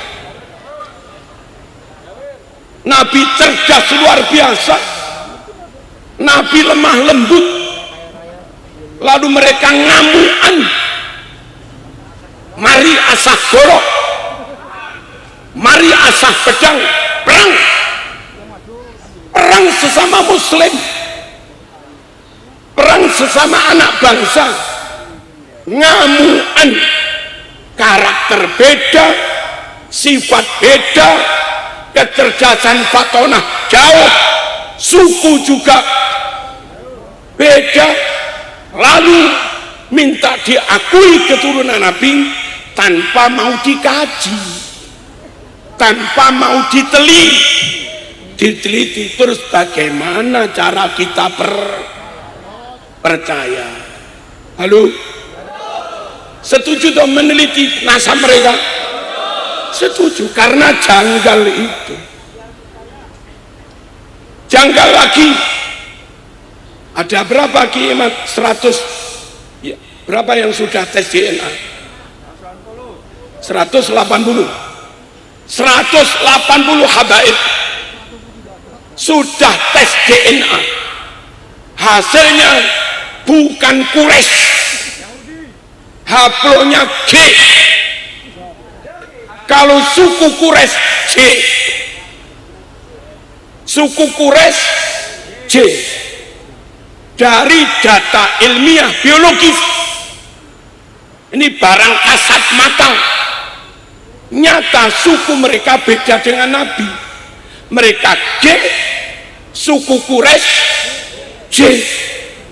Nabi cerdas luar biasa, Nabi lemah lembut, lalu mereka ngamuan, mari asah golok, mari asah pedang, perang sesama muslim, perang sesama anak bangsa, ngamuan. Karakter beda, sifat beda, kecerdasan Fatona jauh, suku juga beda, lalu minta diakui keturunan Nabi tanpa mau dikaji, tanpa mau diteli, diteliti. Terus bagaimana cara kita percaya? Halo, setuju dong meneliti nasab mereka? Setuju, karena janggal itu. Janggal lagi. Ada berapa kiamat? 100 ya, berapa yang sudah tes DNA? 180 habaib sudah tes DNA, hasilnya bukan Quraisy, haplonya G. Kalau suku Quraisy J, suku Quraisy J. Dari data ilmiah biologis, ini barang kasat mata, nyata suku mereka beda dengan Nabi. Mereka G, suku Quraisy J.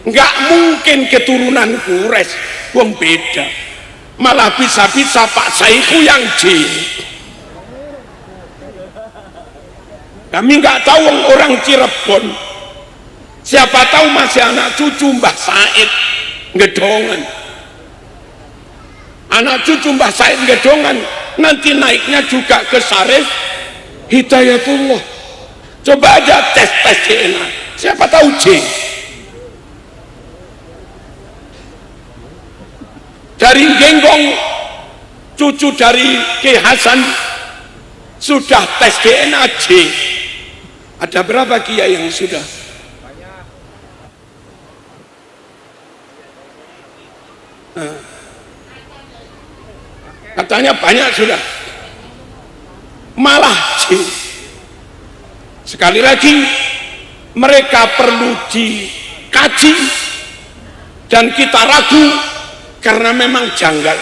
Nggak mungkin keturunan Quraisy, wong beda. Malah bisa-bisa Pak Saiku yang J. Kami nggak tahu orang Cirebon, siapa tahu masih anak cucu Mbah Said Gedongan. Anak cucu Mbah Said Gedongan nanti naiknya juga ke Syarif Hidayatullah. Coba aja tes DNA, siapa tahu J. Dari Genggong, cucu dari Ki Hasan sudah tes DNA J. Ada berapa kiai yang sudah? Katanya banyak sudah. Malah J. Sekali lagi, mereka perlu dikaji dan kita ragu karena memang janggal.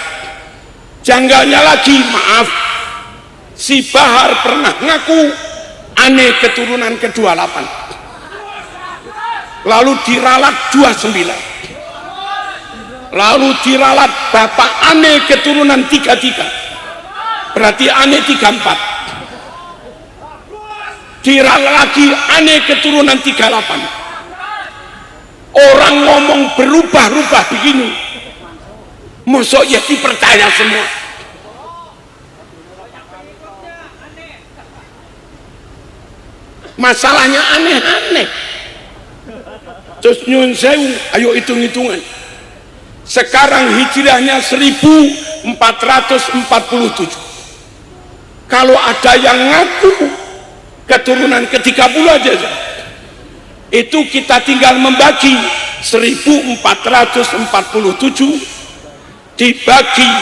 Janggalnya lagi, maaf, si Bahar pernah ngaku aneh keturunan ke-28, lalu diralat 29, lalu diralat bapak aneh keturunan 33, berarti aneh 34, diralat lagi aneh keturunan 38. Orang ngomong berubah-ubah begini, mosok ya dipercaya semua. Masalahnya aneh-aneh. Terus nyun sewu, ayo hitung-hitungan. Sekarang hijrahnya 1447. Kalau ada yang ngaku keturunan ke-30 aja, itu kita tinggal membagi 1447 dibagi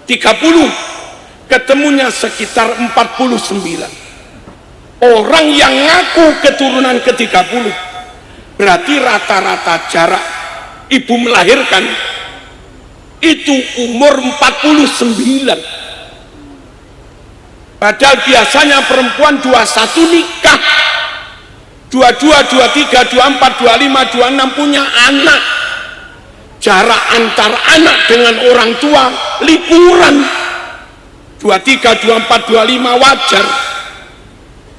30, ketemunya sekitar 49. Orang yang ngaku keturunan ke-30, berarti rata-rata jarak ibu melahirkan itu umur 49. Padahal biasanya perempuan 21 nikah, 22, 23, 24, 25, 26 punya anak. Jarak antar anak dengan orang tua liburan 23, 24, 25 wajar.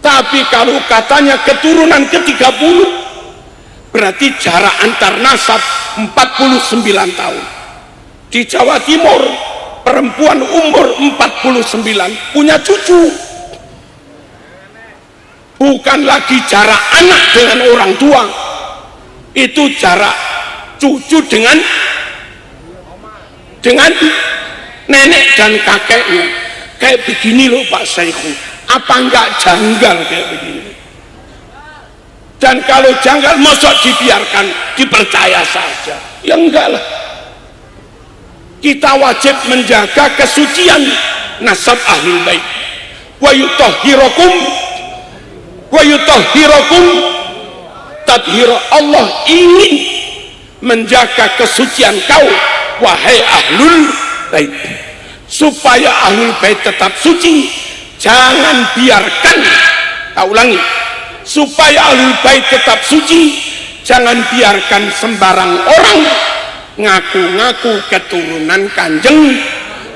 Tapi kalau katanya keturunan ke-30, berarti jarak antar nasab 49 tahun. Di Jawa Timur perempuan umur 49 punya cucu, bukan lagi jarak anak dengan orang tua, itu jarak cucu dengan nenek dan kakeknya. Kayak begini loh Pak Saiku, apa enggak janggal kayak begini? Dan kalau janggal mosok dibiarkan, dipercaya saja? Ya enggak lah. Kita wajib menjaga kesucian nasab ahlul bait. Wa yutahhirakum tadhira. Allah ingin menjaga kesucian kau, wahai ahlul bait, supaya ahlul bait tetap suci. Jangan biarkan, tak ulangi, supaya ahlul bait tetap suci, jangan biarkan sembarang orang ngaku-ngaku keturunan Kanjeng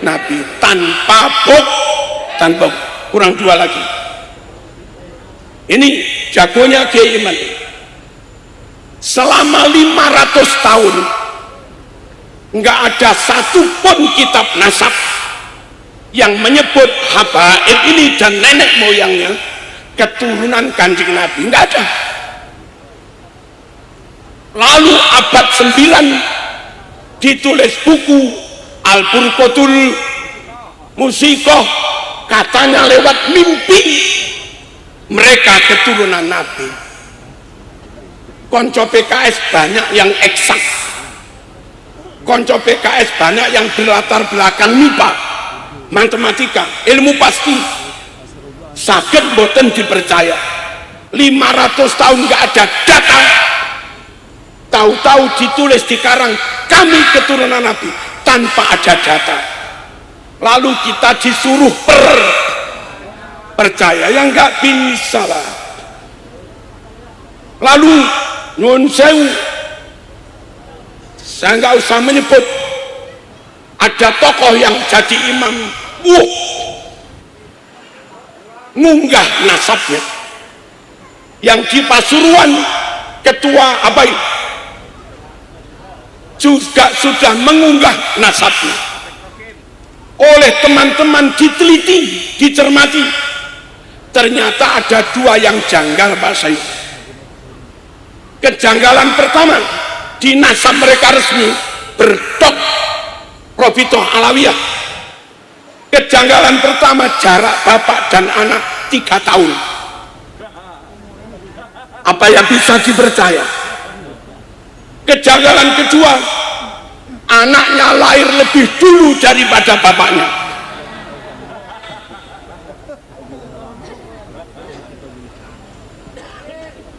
Nabi tanpa bukti. Kurang dua lagi. Ini jagonya Kiai Iman. Selama 500 tahun nggak ada satupun kitab nasab yang menyebut habaib ini dan nenek moyangnya keturunan Kanjeng Nabi, nggak ada. Lalu abad 9 ditulis buku Al-Burqatul Musikoh, katanya lewat mimpi mereka keturunan Nabi. Konco PKS banyak yang eksak, konco PKS banyak yang berlatar belakang MIPA, matematika, ilmu pasti, sakit boten dipercaya. 500 tahun nggak ada data, tahu-tahu ditulis di karang kami keturunan Nabi tanpa ada data. Lalu kita disuruh percaya, yang nggak bisa lah. Lalu nyun sewu, saya nggak usah menyebut, ada tokoh yang jadi imam, ngunggah nasabnya, yang di Pasuruan ketua Abai juga sudah mengunggah nasabnya. Oleh teman-teman diteliti, dicermati, ternyata ada dua yang janggal Pak Said. Kejanggalan pertama, di nasab mereka resmi berdok Profitoh Alawiyah. Kejanggalan pertama, jarak bapak dan anak 3 tahun. Apa yang bisa dipercaya? Kejanggalan kedua, anaknya lahir lebih dulu daripada bapaknya.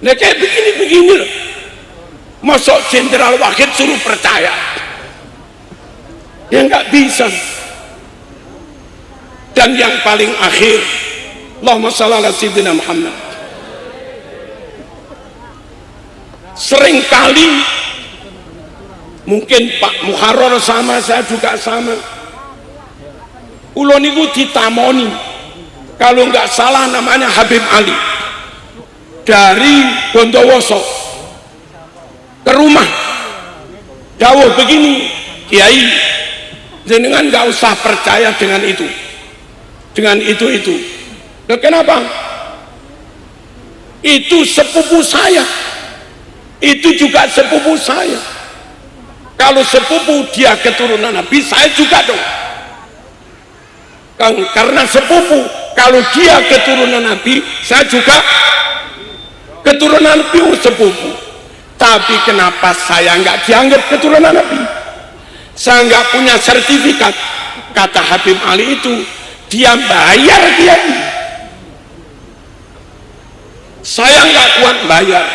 Nah kayak begini-begini loh, masuk Jenderal Wahid suruh percaya, ya nggak bisa. Dan yang paling akhir, Allahumma shalli ala sayyidina Muhammad, seringkali mungkin Pak Muharrar sama, saya juga sama, ulun itu ditamoni, kalau nggak salah namanya Habib Ali, dari Bondowoso ke rumah, jauh begini, Kiai jenengan nggak usah percaya dengan itu, dengan itu. Nah, kenapa? Itu sepupu saya, itu juga sepupu saya. Kalau sepupu dia keturunan Nabi, saya juga dong. Karena sepupu, kalau dia keturunan Nabi, saya juga keturunan Nabi, sepupu. Tapi kenapa saya nggak dianggap keturunan Nabi? Saya nggak punya sertifikat. Kata Habib Ali itu, dia bayar dia. Saya nggak kuat bayar.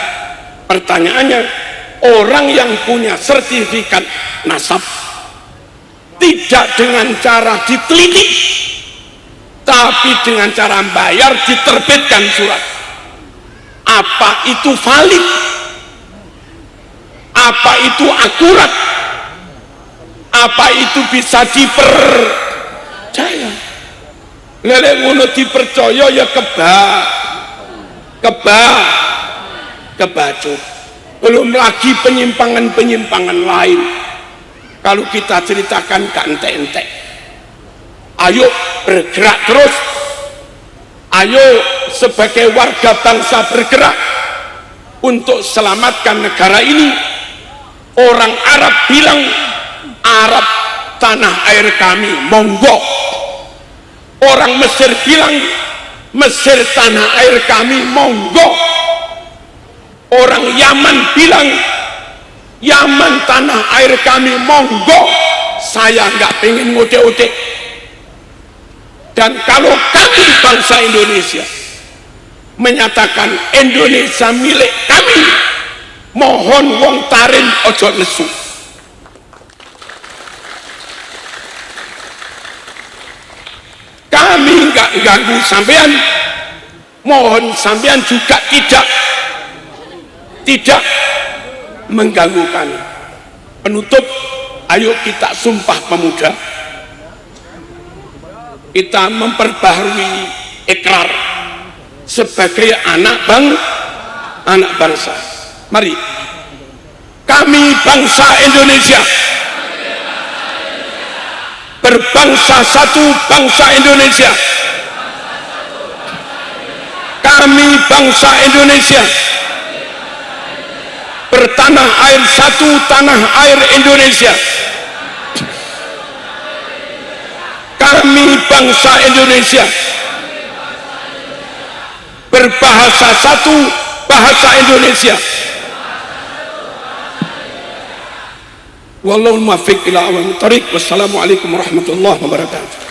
Pertanyaannya, orang yang punya sertifikat nasab tidak dengan cara diteliti, tapi dengan cara bayar, diterbitkan surat. Apa itu valid? Apa itu akurat? Apa itu bisa dipercaya? Lele ngono dipercaya ya kebacut. Belum lagi penyimpangan-penyimpangan lain. Kalau kita ceritakan gak entek-entek. Ayo bergerak terus. Ayo sebagai warga bangsa bergerak untuk selamatkan negara ini. Orang Arab bilang, Arab tanah air kami, monggo. Orang Mesir bilang, Mesir tanah air kami, monggo. Orang Yaman bilang, Yaman tanah air kami, monggo. Saya nggak pengen ngode-ode. Dan kalau kami bangsa Indonesia menyatakan Indonesia milik kami, mohon wong tarin ojo nesu. Kami nggak ganggu sampean, mohon sampean juga tidak mengganggu kami. Penutup, ayo kita sumpah pemuda, kita memperbaharui ikrar sebagai anak bangsa. Mari kami bangsa Indonesia, berbangsa satu bangsa Indonesia. Kami bangsa Indonesia, bertanah air satu, tanah air Indonesia. Kami bangsa Indonesia, berbahasa satu, bahasa Indonesia. Wallahul muwaffiq ila aqwamit thoriq. Wassalamualaikum warahmatullahi wabarakatuh.